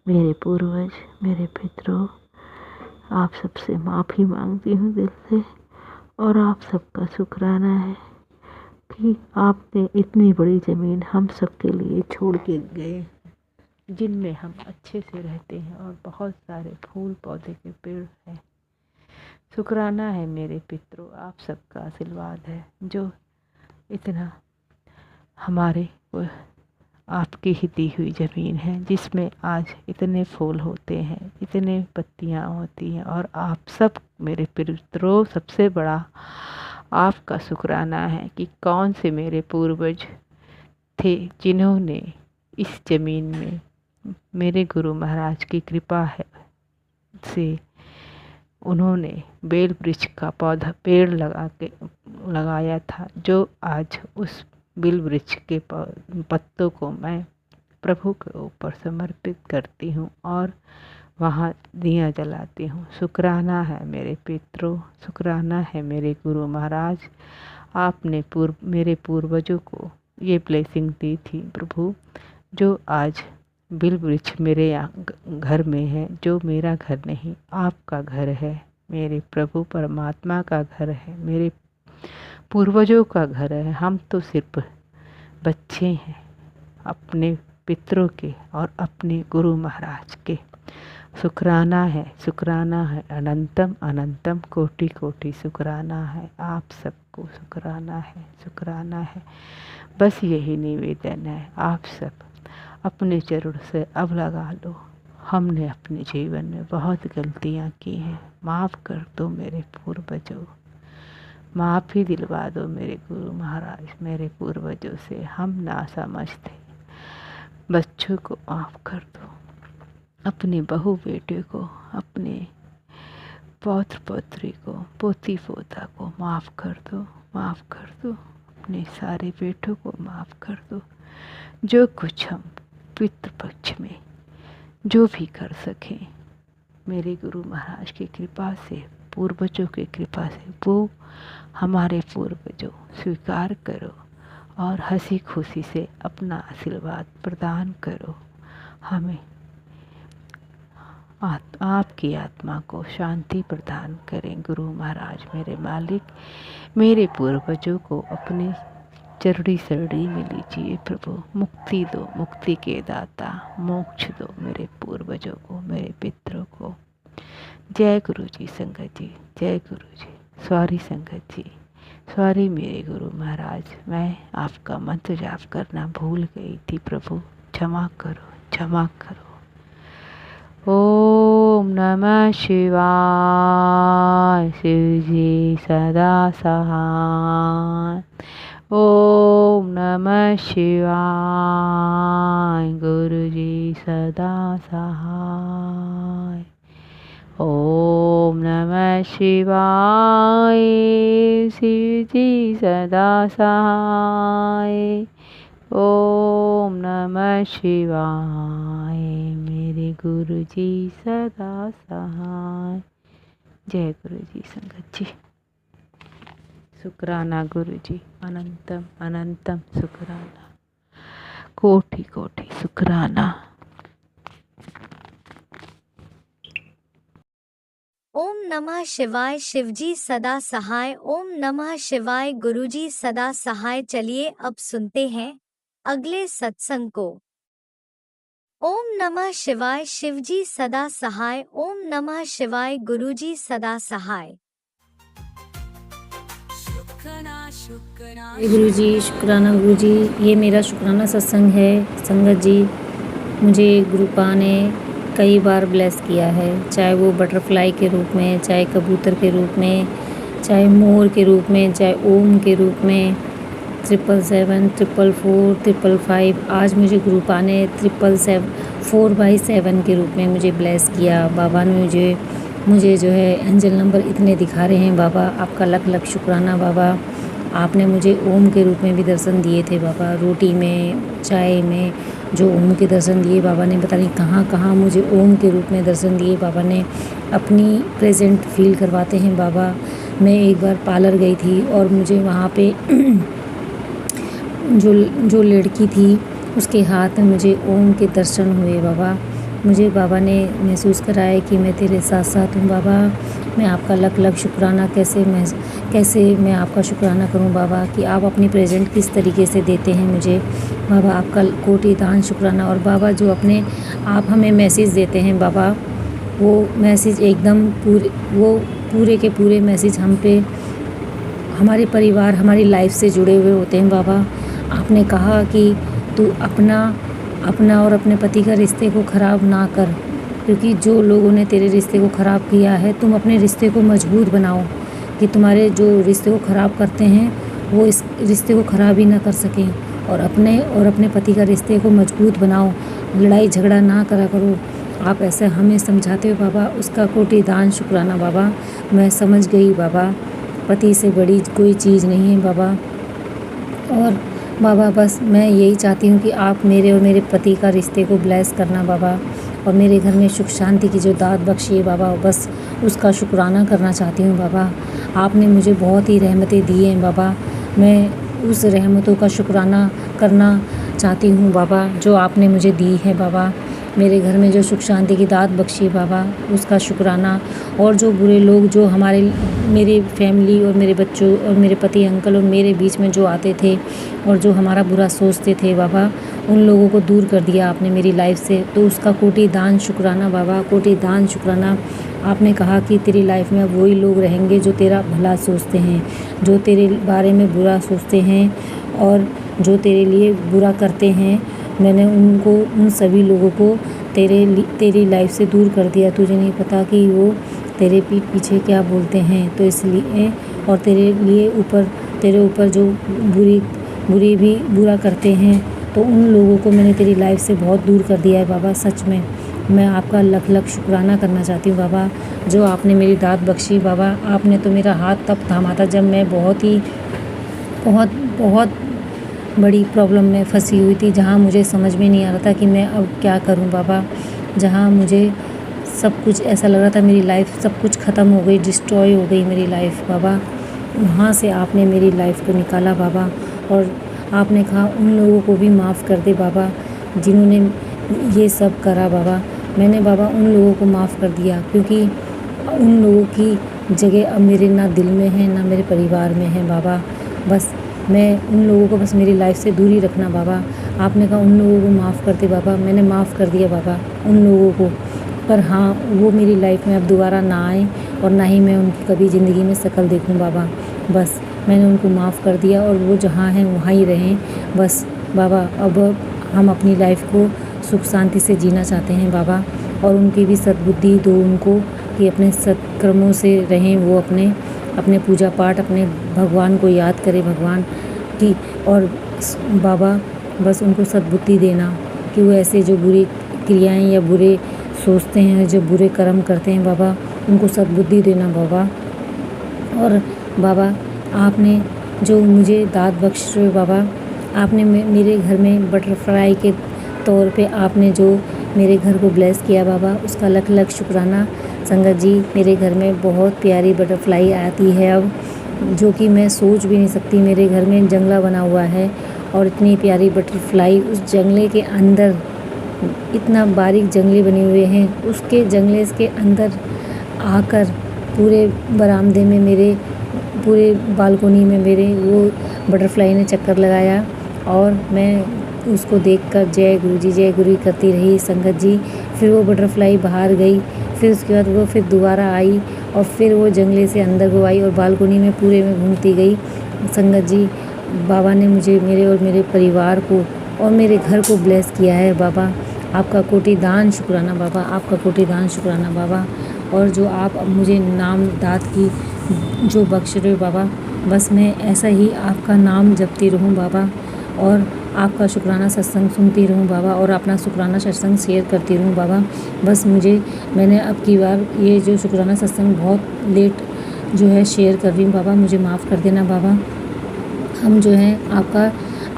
मेरे पूर्वज, मेरे पितरों, आप सबसे माफ़ी मांगती हूँ दिल से। और आप सबका शुक्राना है कि आपने इतनी बड़ी ज़मीन हम सब के लिए छोड़ के गए, जिनमें हम अच्छे से रहते हैं और बहुत सारे फूल पौधे के पेड़ हैं। शुक्राना है मेरे पितरों, आप सबका आशीर्वाद है जो इतना हमारे आपकी ही दी हुई ज़मीन है, जिसमें आज इतने फूल होते हैं, इतने पत्तियां होती हैं। और आप सब मेरे पितरों, सबसे बड़ा आपका शुक्राना है कि कौन से मेरे पूर्वज थे जिन्होंने इस ज़मीन में मेरे गुरु महाराज की कृपा है से उन्होंने बेल वृक्ष का पेड़ लगाया था, जो आज उस बेल वृक्ष के पत्तों को मैं प्रभु के ऊपर समर्पित करती हूँ और वहाँ दिया जलाती हूँ। शुक्राना है मेरे पितरों, शुक्राना है मेरे गुरु महाराज, आपने मेरे पूर्वजों को ये ब्लेसिंग दी थी प्रभु, जो आज बिल वृक्ष मेरे घर में है, जो मेरा घर नहीं आपका घर है, मेरे प्रभु परमात्मा का घर है, मेरे पूर्वजों का घर है। हम तो सिर्फ बच्चे हैं अपने पितरों के और अपने गुरु महाराज के। शुक्राना है, अनंतम अनंतम कोटि कोटि शुक्राना है, आप सबको शुक्राना है। बस यही निवेदन है, आप सब अपने चरण से अब लगा लो। हमने अपने जीवन में बहुत गलतियां की हैं, माफ़ कर दो मेरे पूर्वजों, माफ़ी दिलवा दो मेरे गुरु महाराज, मेरे पूर्वजों से हम ना समझ थे। बच्चों को माफ़ कर दो, अपने बहू बेटे को, अपने पौत्र पौत्री को, पोती पोता को माफ़ कर दो, अपने सारे बेटों को माफ़ कर दो। जो कुछ हम पितृपक्ष में जो भी कर सकें, मेरे गुरु महाराज की कृपा से, पूर्वजों की कृपा से, वो हमारे पूर्वजों स्वीकार करो और हंसी खुशी से अपना आशीर्वाद प्रदान करो। हमें आपकी आत्मा को शांति प्रदान करें गुरु महाराज, मेरे मालिक। मेरे पूर्वजों को अपने चरणी शरणी में लीजिए प्रभु, मुक्ति दो, मुक्ति के दाता, मोक्ष दो मेरे पूर्वजों को, मेरे पितरों को। जय गुरु जी संगत जी, जय गुरु जी। सॉरी संगत जी, सॉरी मेरे गुरु महाराज, मैं आपका मंत्र जाप करना भूल गई थी प्रभु, क्षमा करो, क्षमा करो। ओम नमः शिवाय, शिव जी सदा सहाय। ओम नमः शिवाय, गुरु जी सदा सहाय। ओम नमः शिवाय, शिव जी सदा सहाय। ओम नमः शिवाय, मेरे गुरु जी सदा सहाय। जय गुरु जी संगत जी। शुक्राना गुरु जी, अनंतम अनंतम शुक्राना, कोटि कोटि शुक्राना। ओम नमः शिवाय, शिवजी सदा सहाय। ओम नमः शिवाय, गुरुजी सदा सहाय। चलिए अब सुनते हैं अगले सत्संग को। ओम नमः शिवाय, शिवजी सदा सहाय। ओम नमः शिवाय, गुरुजी सदा सहाय। गुरु जी शुक्राना। गुरु जी, ये मेरा शुक्राना सत्संग है। संगत जी, मुझे गुरुपा ने कई बार ब्लेस किया है, चाहे वो बटरफ्लाई के रूप में, चाहे कबूतर के रूप में, चाहे मोर के रूप में, चाहे ओम के रूप में। 777, 444, 555। आज मुझे गुरुपा ने 4/7 के रूप में मुझे ब्लेस किया। बाबा ने मुझे जो है एंजल नंबर इतने दिखा रहे हैं। बाबा आपका लख लख शुक्राना। बाबा आपने मुझे ओम के रूप में भी दर्शन दिए थे बाबा, रोटी में, चाय में जो ओम के दर्शन दिए बाबा ने, पता नहीं कहाँ कहाँ मुझे ओम के रूप में दर्शन दिए बाबा ने। अपनी प्रेजेंट फील करवाते हैं बाबा। मैं एक बार पार्लर गई थी और मुझे वहाँ पे जो लड़की थी उसके हाथ में मुझे ओम के दर्शन हुए बाबा। मुझे बाबा ने महसूस कराया कि मैं तेरे साथ साथ हूँ बाबा। मैं आपका लख लख शुक्राना, कैसे मैं आपका शुक्राना करूँ बाबा कि आप अपनी प्रेजेंट किस तरीके से देते हैं मुझे बाबा। आपका कोटि दान शुक्राना। और बाबा जो अपने आप हमें मैसेज देते हैं बाबा, वो मैसेज एकदम पूरे के पूरे मैसेज हम पे, हमारे परिवार, हमारी लाइफ से जुड़े हुए होते हैं बाबा। आपने कहा कि तू अपना और अपने पति का रिश्ते को ख़राब ना कर, क्योंकि जो लोगों ने तेरे रिश्ते को ख़राब किया है, तुम अपने रिश्ते को मजबूत बनाओ कि तुम्हारे जो रिश्ते को ख़राब करते हैं वो इस रिश्ते को ख़राब ही ना कर सकें। और अपने पति का रिश्ते को मजबूत बनाओ, लड़ाई झगड़ा ना करा करो। आप ऐसा हमें समझाते हो बाबा, उसका कोटि दान शुक्राना बाबा। मैं समझ गई बाबा, पति से बड़ी कोई चीज़ नहीं है बाबा। और बाबा बस मैं यही चाहती हूँ कि आप मेरे और मेरे पति का रिश्ते को ब्लेस करना बाबा, और मेरे घर में सुख शांति की जो दात बख्शी है बाबा, बस उसका शुक्राना करना चाहती हूँ बाबा। आपने मुझे बहुत ही रहमतें दी हैं बाबा। मैं उस रहमतों का शुक्राना करना चाहती हूँ बाबा, जो आपने मुझे दी है बाबा। मेरे घर में जो सुख शांति की दात बख्शी बाबा, उसका शुक्राना। और जो बुरे लोग जो मेरे फैमिली और मेरे बच्चों और मेरे पति अंकल और मेरे बीच में जो आते थे और जो हमारा बुरा सोचते थे बाबा, उन लोगों को दूर कर दिया आपने मेरी लाइफ से, तो उसका कोटि दान शुक्राना बाबा, कोटि दान शुक्राना। आपने कहा कि तेरी लाइफ में अब वही लोग रहेंगे जो तेरा भला सोचते हैं, जो तेरे बारे में बुरा सोचते हैं और जो तेरे लिए बुरा करते हैं। मैंने उन सभी लोगों को तेरी लाइफ से दूर कर दिया। तुझे नहीं पता कि वो तेरे पीठ पीछे क्या बोलते हैं, तो इसलिए और तेरे ऊपर जो बुरा करते हैं, तो उन लोगों को मैंने तेरी लाइफ से बहुत दूर कर दिया है बाबा। सच में मैं आपका लख लख शुक्राना करना चाहती हूँ बाबा, जो आपने मेरी दात बख्शी बाबा। आपने तो मेरा हाथ तब थामा था जब मैं बहुत बड़ी प्रॉब्लम में फंसी हुई थी, जहाँ मुझे समझ में नहीं आ रहा था कि मैं अब क्या करूं बाबा। जहाँ मुझे सब कुछ ऐसा लग रहा था मेरी लाइफ सब कुछ ख़त्म हो गई, डिस्ट्रॉय हो गई मेरी लाइफ बाबा। वहाँ से आपने मेरी लाइफ को निकाला बाबा, और आपने कहा उन लोगों को भी माफ़ कर दे बाबा जिन्होंने ये सब करा बाबा। मैंने बाबा उन लोगों को माफ़ कर दिया, क्योंकि उन लोगों की जगह अब मेरे ना दिल में है ना मेरे परिवार में है बाबा। बस मैं उन लोगों को बस मेरी लाइफ से दूरी रखना बाबा। आपने कहा उन लोगों को माफ़ कर दे बाबा, मैंने माफ़ कर दिया बाबा उन लोगों को। पर हाँ, वो मेरी लाइफ में अब दोबारा ना आए और ना ही मैं उनकी कभी ज़िंदगी में शक्ल देखूं बाबा। बस मैंने उनको माफ़ कर दिया और वो जहाँ हैं वहाँ ही रहें बस बाबा। अब हम अपनी लाइफ को सुख शांति से जीना चाहते हैं बाबा, और उनकी भी सद्बुद्धि दो उनको कि अपने सत्कर्मों से रहें, वो अपने पूजा पाठ, अपने भगवान को याद करें भगवान की। और बाबा बस उनको सद्बुद्धि देना कि वो ऐसे जो बुरी क्रियाएं या बुरे सोचते हैं, जो बुरे कर्म करते हैं बाबा, उनको सद्बुद्धि देना बाबा। और बाबा आपने जो मुझे दात बख्श बाबा, आपने मेरे घर में बटरफ्लाई के तौर पे आपने जो मेरे घर को ब्लेस किया बाबा, उसका लख लख शुक्राना। संगत जी, मेरे घर में बहुत प्यारी बटरफ्लाई आती है अब, जो कि मैं सोच भी नहीं सकती। मेरे घर में जंगला बना हुआ है और इतनी प्यारी बटरफ्लाई उस जंगले के अंदर, इतना बारीक जंगले बने हुए हैं, उसके जंगले के अंदर आकर पूरे बरामदे में मेरे, पूरे बालकोनी में मेरे वो बटरफ्लाई ने चक्कर लगाया, और मैं उसको देखकर जय गुरु जी करती रही संगत जी। फिर वो बटरफ्लाई बाहर गई, फिर उसके बाद वो फिर दोबारा आई, और फिर वो जंगले से अंदर को आई और बालकोनी में पूरे में घूमती गई। संगत जी, बाबा ने मुझे, मेरे और मेरे परिवार को और मेरे घर को ब्लेस किया है बाबा। आपका कोटि दान शुक्राना बाबा, आपका कोटि दान शुक्राना बाबा। और जो आप मुझे नाम दात की जो बख्श रहे हो बाबा, बस मैं ऐसा ही आपका नाम जपती रहूं बाबा, और आपका शुक्राना सत्संग सुनती रहूं बाबा, और अपना शुक्राना सत्संग शेयर करती रहूं बाबा। बस मैंने अब की बार ये जो शुक्राना सत्संग बहुत लेट जो है शेयर कर रही हूँ बाबा, मुझे माफ़ कर देना बाबा। हम जो हैं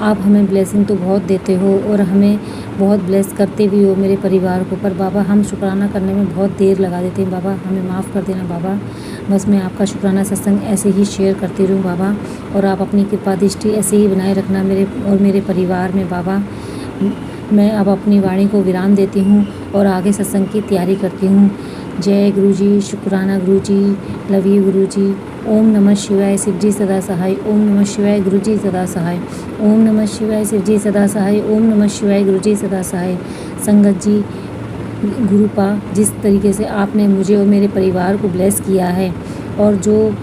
आप हमें ब्लेसिंग तो बहुत देते हो और हमें बहुत ब्लेस करते भी हो मेरे परिवार को, पर बाबा हम शुक्राना करने में बहुत देर लगा देते हैं बाबा, हमें माफ़ कर देना बाबा। बस मैं आपका शुक्राना सत्संग ऐसे ही शेयर करती रहूँ बाबा, और आप अपनी कृपा दृष्टि ऐसे ही बनाए रखना मेरे और मेरे परिवार में बाबा। मैं अब अपनी वाणी को विराम देती हूँ और आगे सत्संग की तैयारी करती हूँ। जय गुरु जी, शुक्राना गुरु जी, लव यू गुरु जी। ओम नमः शिवाय, शिव जी सदा सहाय। ओम नमः शिवाय, गुरु जी सदा सहाय। ओम नमः शिवाय, शिव जी सदा सहाय। ओम नमः शिवाय, गुरु जी सदा सहाय। संगत जी, गुरुपा, जिस तरीके से आपने मुझे और मेरे परिवार को ब्लेस किया है, और जो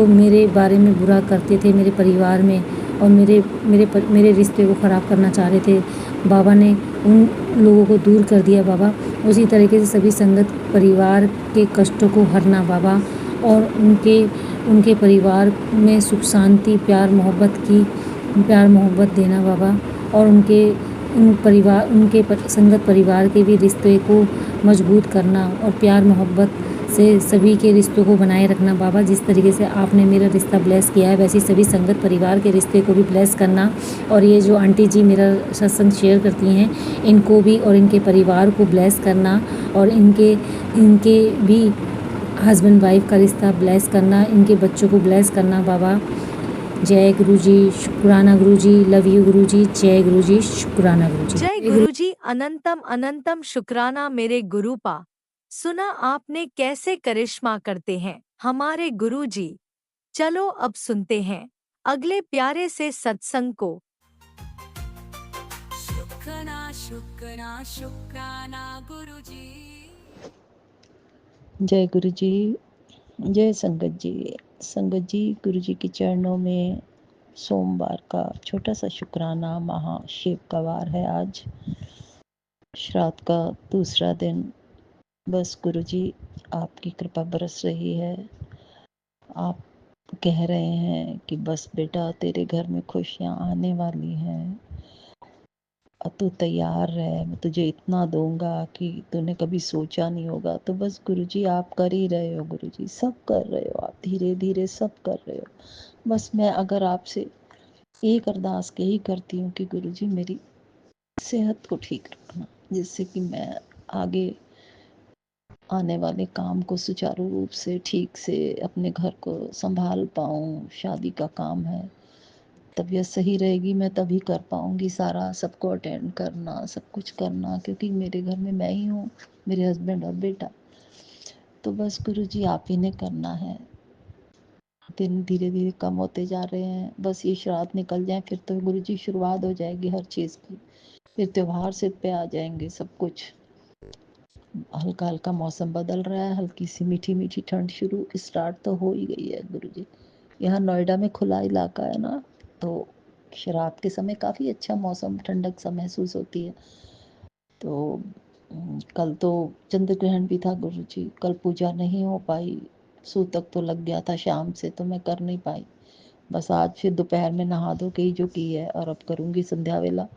मेरे बारे में बुरा करते थे मेरे परिवार में, और मेरे रिश्ते को ख़राब करना चाह रहे थे, बाबा ने उन लोगों को दूर कर दिया बाबा। उसी तरीके से सभी संगत परिवार के कष्टों को हरना बाबा, और उनके परिवार में सुख शांति प्यार मोहब्बत देना बाबा, और उनके संगत परिवार के भी रिश्ते को मजबूत करना और प्यार मोहब्बत से सभी के रिश्तों को बनाए रखना बाबा। जिस तरीके से आपने मेरा रिश्ता ब्लेस किया है, वैसे सभी संगत परिवार के रिश्ते को भी ब्लेस करना। और ये जो आंटी जी मेरा सत्संग शेयर करती हैं, इनको भी और इनके परिवार को ब्लेस करना, और इनके भी हस्बैंड वाइफ का रिश्ता ब्लेस करना, इनके बच्चों को ब्लेस करना बाबा। जय गुरु जी, शुक्राना गुरु जी, लव यू गुरु जी, जय गुरु जी, शुक्राना गुरु जी। जय गुरुजी, अनंतम अनंतम शुक्राना मेरे गुरुपा। सुना आपने कैसे करिश्मा करते हैं हमारे गुरुजी। चलो अब सुनते हैं अगले प्यारे से सत्संग को। शुक्राना शुक्राना शुक्राना गुरुजी। जय गुरु जी, जय संगत जी। संगत जी, गुरु जी के चरणों में सोमवार का छोटा सा शुक्राना। महाशिव का वार है आज, श्राद्ध का दूसरा दिन। बस गुरु जी आपकी कृपा बरस रही है। आप कह रहे हैं कि बस बेटा तेरे घर में खुशियाँ आने वाली हैं, तू तैयार रह, मैं तुझे इतना दूंगा कि तूने कभी सोचा नहीं होगा। तो बस गुरुजी आप कर ही रहे हो, गुरुजी सब कर रहे हो, आप धीरे धीरे सब कर रहे हो। बस मैं अगर आपसे एक अरदास यही करती हूँ कि गुरुजी मेरी सेहत को ठीक रखना, जिससे कि मैं आगे आने वाले काम को सुचारू रूप से ठीक से अपने घर को संभाल पाऊँ। शादी का काम है, तबीयत सही रहेगी मैं तभी कर पाऊँगी सारा, सबको अटेंड करना, सब कुछ करना, क्योंकि मेरे घर में मैं ही हूँ, मेरे हस्बैंड और बेटा। तो बस गुरुजी आप ही ने करना है। दिन धीरे धीरे कम होते जा रहे हैं, बस ये श्राद्ध निकल जाए फिर तो गुरुजी शुरुआत हो जाएगी हर चीज़ की, फिर त्योहार सिर पे आ जाएंगे सब कुछ। हल्का हल्का मौसम बदल रहा है, हल्की सी मीठी मीठी ठंड शुरू स्टार्ट तो हो ही गई है गुरुजी। यहाँ नोएडा में खुला इलाका है ना, तो श्राद्ध के समय काफ़ी अच्छा मौसम ठंडक सा महसूस होती है। तो कल तो चंद्र ग्रहण भी था गुरुजी, कल पूजा नहीं हो पाई, सूतक तो लग गया था शाम से, तो मैं कर नहीं पाई। बस आज फिर दोपहर में नहा धो के ही जो की है, और अब करूँगी संध्या वेला।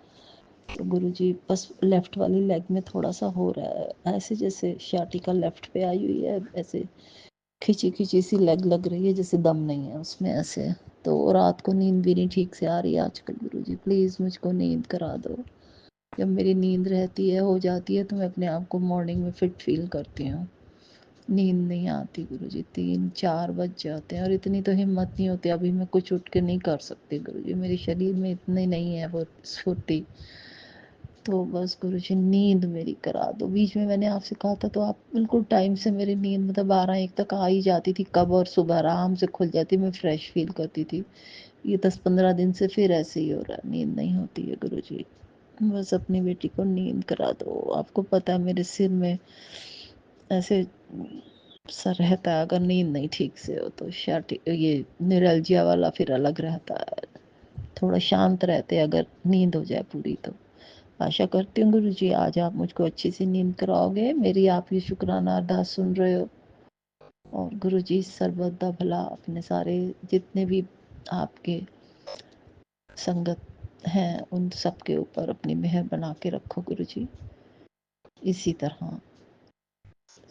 तो गुरुजी बस लेफ्ट वाली लेग में थोड़ा सा हो रहा है, ऐसे जैसे शाटिका लेफ्ट पे आई हुई है, ऐसे खिंची खिंची सी लेग लग रही है, जैसे दम नहीं है उसमें ऐसे। तो रात को नींद भी नहीं ठीक से आ रही है आजकल गुरुजी, प्लीज़ मुझको नींद करा दो। जब मेरी नींद रहती है हो जाती है तो मैं अपने आप को मॉर्निंग में फिट फील करती हूँ। नींद नहीं आती गुरुजी, 3-4 बज जाते हैं, और इतनी तो हिम्मत नहीं होती अभी मैं कुछ उठ के नहीं कर सकती गुरुजी, मेरे शरीर में इतनी नहीं है वो स्फूर्ति। तो बस गुरुजी नींद मेरी करा दो। बीच में मैंने आपसे कहा था तो आप बिल्कुल टाइम से मेरी नींद मतलब 12-1 तक आ ही जाती थी कब, और सुबह आराम से खुल जाती, मैं फ्रेश फील करती थी। ये 10-15 दिन से फिर ऐसे ही हो रहा है, नींद नहीं होती है गुरुजी। बस अपनी बेटी को नींद करा दो। आपको पता है मेरे सिर में ऐसे सा रहता है, अगर नींद नहीं ठीक से हो तो ये निरल्जिया वाला फिर अलग रहता है। थोड़ा शांत रहते अगर नींद हो जाए पूरी तो। आशा करती हूँ गुरुजी आज आप मुझको अच्छी सी नींद कराओगे। मेरी आप ये शुक्राना अरदास सुन रहे हो, और गुरुजी सर्वदा भला अपने सारे जितने भी आपके संगत हैं उन सब के ऊपर अपनी मेहर बना के रखो गुरुजी। इसी तरह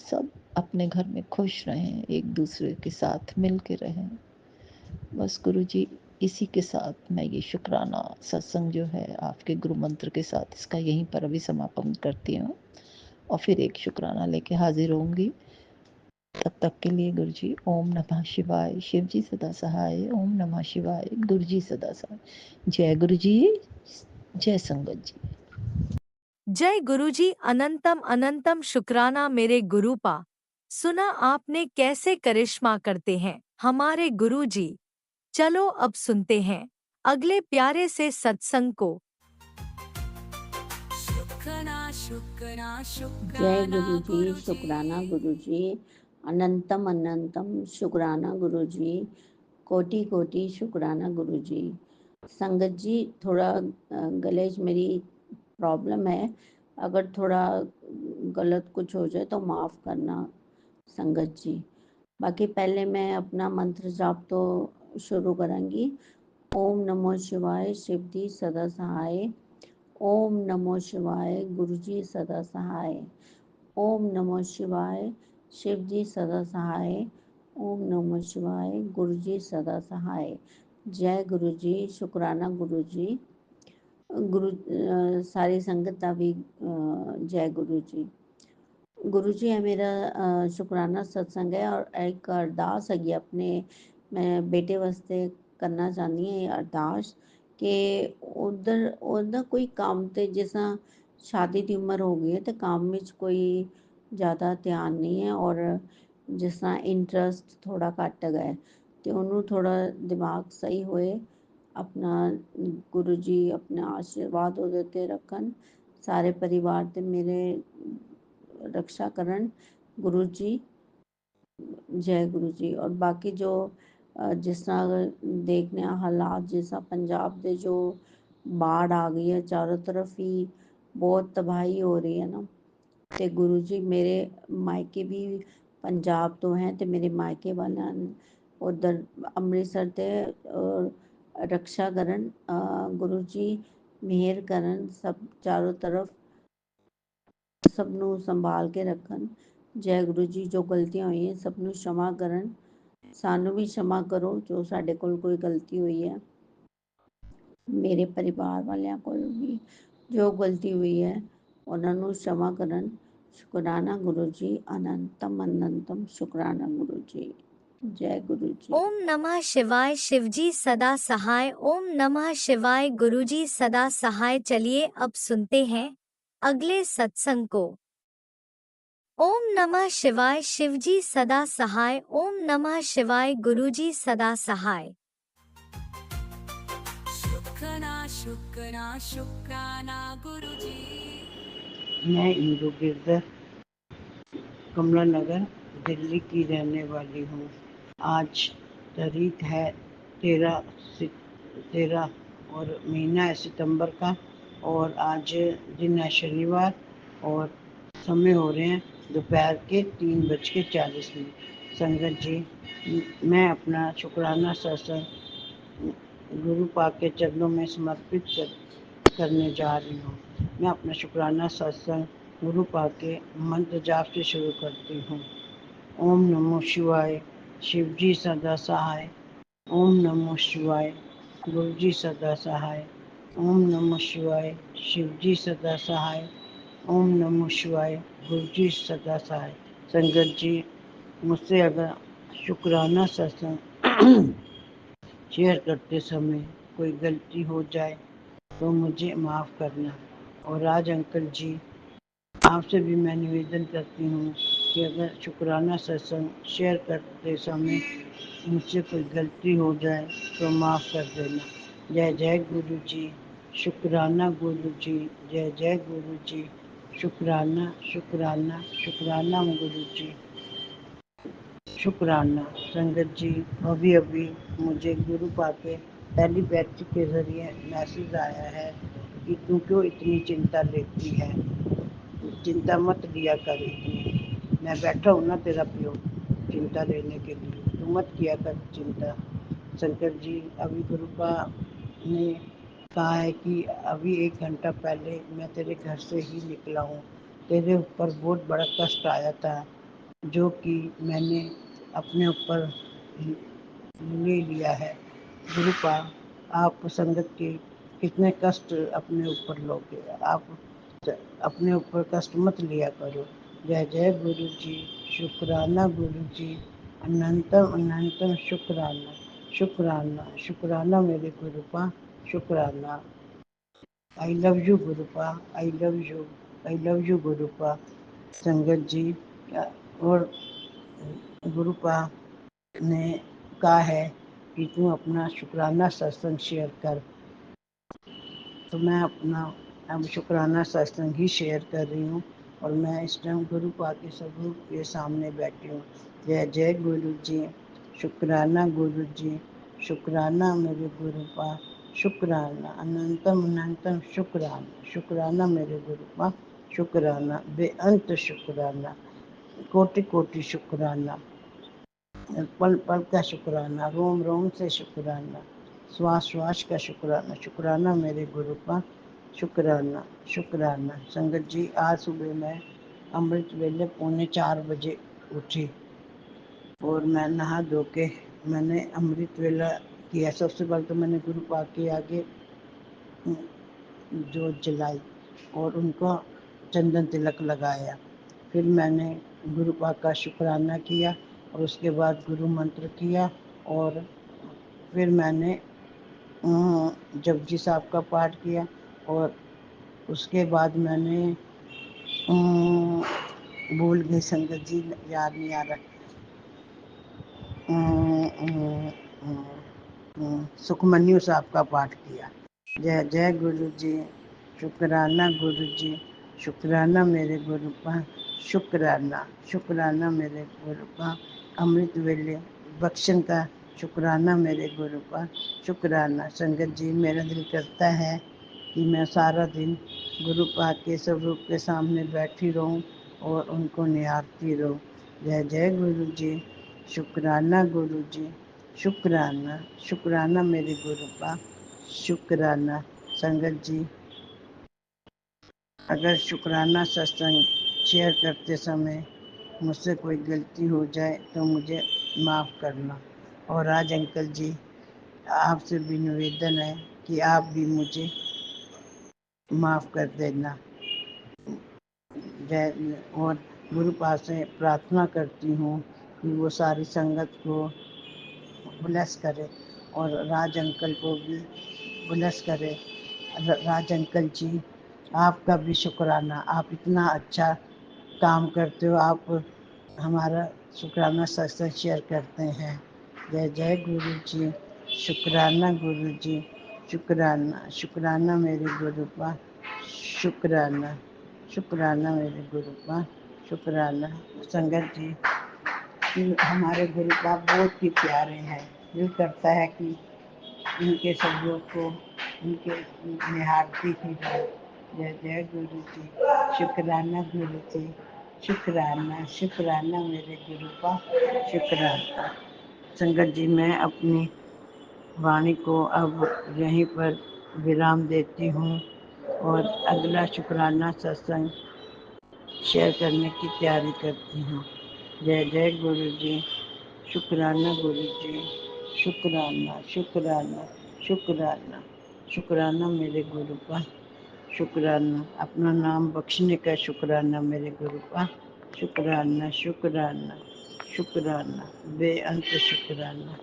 सब अपने घर में खुश रहें, एक दूसरे के साथ मिल के रहें। बस गुरुजी इसी के साथ मैं ये शुक्राना सत्संग जो है आपके गुरु मंत्र के साथ इसका यहीं पर अभी समापन करती हूँ, और फिर एक शुक्राना लेके हाजिर होंगी। तब तक के लिए गुरुजी ओम नमः शिवाय, शिव जी सदा सहाय, ओम नमः शिवाय, गुरुजी सदा सहाय। जय गुरुजी, जय संगत जी। जय गुरुजी, अनंतम अनंतम शुक्राना मेरे गुरुपा। सुना आपने कैसे करिश्मा करते हैं हमारे गुरुजी। चलो अब सुनते हैं अगले प्यारे से सत्संग को। शुक्राना शुक्राना जय शुक्राना गुरु जी, गुरुजी। शुक्राना गुरु जी, अनंतम अनंतम शुक्राना गुरु जी, कोटि कोटि शुक्राना गुरु जी। संगत जी थोड़ा गले में मेरी प्रॉब्लम है, अगर थोड़ा गलत कुछ हो जाए तो माफ़ करना संगत जी। बाकी पहले मैं अपना मंत्र जाप तो शुरू करूँगी। ओम नमो शिवाय, शिव जी सदा सहाय। ओम नमो शिवाय, गुरु जी सदा सहाय। ओम नमो शिवाय, शिव जी सदा सहाय। ओम नमो शिवाय, गुरु जी सदा सहाय। जय गुरु जी, शुक्राना गुरु जी। सारी संगत का भी जय गुरु जी। गुरु जी है मेरा शुक्राना सत्संग है, और एक अरदास है अपने मैं बेटे वास्ते करना चाहनी है अरदास कि उधर कोई काम ते जिस शादी की उम्र हो गई है तो काम में कोई ज़्यादा ध्यान नहीं है और जिस इंटरस्ट थोड़ा घट गया तो उन्होंने थोड़ा दिमाग सही होए अपना गुरु जी अपना आशीर्वाद ਉਹਦੇ ਤੇ ਰੱਖਣ ਸਾਰੇ ਪਰਿਵਾਰ ਤੇ ਮੇਰੇ रक्षा करन गुरु जी जय गुरु जी। और बाकी जो जिस तरह देखने हालात जैसा पंजाब दे जो बाढ़ आ गई है चारों तरफ ही बहुत तबाही हो रही है ना ते गुरु जी मेरे मायके भी पंजाब तो हैं ते मेरे मायके वाले उधर अमृतसर ते और रक्षा करन गुरु जी मेहर करन सब चारों तरफ सब ਨੂੰ ਸੰਭਾਲ ਕੇ ਰੱਖਣ ਜੈ ਗੁਰੂ ਜੀ। ਜੋ ਗਲਤੀਆਂ ਹੋਈਆਂ ਸਭ ਨੂੰ क्षमा ਕਰਨ ਸਾਨੂੰ ਵੀ क्षमा ਕਰੋ ਜੋ ਸਾਡੇ ਕੋਲ ਕੋਈ ਗਲਤੀ ਹੋਈ ਹੈ ਮੇਰੇ ਪਰਿਵਾਰ ਵਾਲਿਆਂ ਕੋਲ ਵੀ ਜੋ ਗਲਤੀ ਹੋਈ ਹੈ ਉਹਨਾਂ ਨੂੰ क्षमा ਕਰਨ शुक्राना गुरु जी अनंतम अनंतम शुक्राना गुरु जी जय गुरु जी। ओम नमः शिवाय शिवजी सदा सहाय। ओम नमः शिवाय गुरुजी सदा सहाय। चलिए अब सुनते हैं अगले सत्संग को। ओम नमः शिवाय शिवजी सदा सहाय। ओम नमः शिवाय गुरुजी सदा सहाय। शुक्राना शुक्राना गुरुजी। मैं इंदु गिरधर कमला नगर दिल्ली की रहने वाली हूँ। आज तारीख है 13 और महीना है सितंबर का और आज दिन है शनिवार और समय हो रहे हैं दोपहर के 3:40। संगत जी, मैं अपना शुक्राना सत्संग गुरु पाक के चरणों में समर्पित करने जा रही हूँ। मैं अपना शुक्राना सत्संग गुरु पाक के मंत्र जाप से शुरू करती हूँ। ओम नमो शिवाय शिव जी सदा सहाय। ओम नमो शिवाय गुरु जी सदा सहाय। ओम नमो शिवाय शिव जी सदा सहाय। ओम नमो शिवाय गुरु जी सदा सहाय। संगत जी, मुझसे अगर शुक्राना सत्संग शेयर करते समय कोई गलती हो जाए तो मुझे माफ़ करना। और आज अंकल जी, आपसे भी मैं निवेदन करती हूँ कि अगर शुक्राना सत्संग शेयर करते समय मुझसे कोई गलती हो जाए तो माफ़ कर देना। जय जय गुरु जी। शुक्राना गुरु जी। जय जय गुरु जी। शुक्राना शुक्राना शुक्राना गुरु जी। शुक्राना। संगत जी, अभी अभी मुझे गुरु पाक के टेलीपैथी के ज़रिए मैसेज आया है कि तू क्यों इतनी चिंता लेती है, चिंता मत लिया कर इतनी। मैं बैठा हूँ ना तेरा प्यो चिंता लेने के लिए, तू मत किया कर चिंता। शंकर जी, अभी गुरु पा ने कहा है कि अभी 1 घंटा पहले मैं तेरे घर से ही निकला हूँ। तेरे ऊपर बहुत बड़ा कष्ट आया था जो कि मैंने अपने ऊपर ले लिया है। गुरु पा, आप संगत के कितने कष्ट अपने ऊपर लोगे, आप अपने ऊपर कष्ट मत लिया करो। जय जय गुरु जी। शुक्राना गुरु जी। अनंतम अनंतम शुक्राना शुक्राना शुक्राना मेरे गुरु पा। शुक्राना। आई लव यू गुरु पा। I love you. I love you गुरु पा। संगत जी, और गुरु पा ने कहा है कि तू अपना शुक्राना सत्संग शेयर कर, तो मैं अपना अब शुक्राना सत्संग ही शेयर कर रही हूँ। और मैं इस टाइम गुरु पा के स्वरूप के सामने बैठी हूँ। जय जय गुरु जी। शुक्राना गुरु जी। शुक्राना मेरे गुरु पा। शुक्राना। अनंतम अनंतम शुक्राना शुक्राना मेरे गुरु पा। शुक्राना। बेअंत शुक्राना। कोटि कोटि शुक्राना। पल पल का शुक्राना। रोम रोम से शुक्राना। श्वास श्वास का शुक्राना। शुक्राना मेरे गुरु का। शुक्राना शुक्राना। संगत जी, आज सुबह मैं अमृत वेले 3:45 बजे उठी और मैं नहा धो के मैंने अमृत वेला किया। सबसे पहले तो मैंने गुरु पाक के आगे जोत जलाई और उनको चंदन तिलक लगाया। फिर मैंने गुरु पाक का शुक्राना किया और उसके बाद गुरु मंत्र किया और फिर मैंने जपजी साहब का पाठ किया और उसके बाद मैंने भूल गई संगत जी, याद नहीं आ रहा। सुखमन्यु साहब का पाठ किया। जय जय गुरु जी, शुक्राना गुरु जी, शुक्राना मेरे गुरु का, शुक्राना शुक्राना मेरे गुरु का, अमृत वेले बख्शन का शुक्राना मेरे गुरु का, शुक्राना। संगत जी, मेरा दिल करता है कि मैं सारा दिन गुरु पाक के स्वरूप के सामने बैठी रहूं और उनको निहारती रहूं। जय जय गुरु जी, शुक्राना गुरु जी, शुक्राना शुक्राना मेरे गुरु का, शुक्राना। संगत जी, अगर शुक्राना सत्संग शेयर करते समय मुझसे कोई गलती हो जाए तो मुझे माफ़ करना। और आज अंकल जी, आपसे भी निवेदन है कि आप भी मुझे माफ़ कर देना। और गुरु पास से प्रार्थना करती हूँ कि वो सारी संगत को ब्लेस करे और राज अंकल को भी ब्लेस करे। राज अंकल जी, आपका भी शुक्राना, आप इतना अच्छा काम करते हो, आप हमारा शुक्राना सत्संग शेयर करते हैं। जय जय गुरु जी, शुक्राना गुरु जी, शुक्राना शुक्राना मेरे गुरु का, शुक्राना शुक्राना मेरे गुरु का, शुक्राना। संगत जी, हमारे गुरु का बहुत ही प्यारे हैं। दिल करता है कि इनके सहयोग को, इनके निहारती ही रहो। जय जय गुरु जी, शुक्राना गुरु जी, शुक्राना शुक्राना मेरे गुरु का, शुक्राना। संगत जी, मैं अपनी वाणी को अब यहीं पर विराम देती हूँ और अगला शुक्राना सत्संग शेयर करने की तैयारी करती हूँ। जय जय गुरु जी, शुक्राना गुरु जी, शुक्राना शुक्राना शुक्राना शुक्राना मेरे गुरु का, शुक्राना। अपना नाम बख्शने का शुक्राना मेरे गुरु का, शुक्राना शुक्राना शुक्राना बेअंत शुक्राना।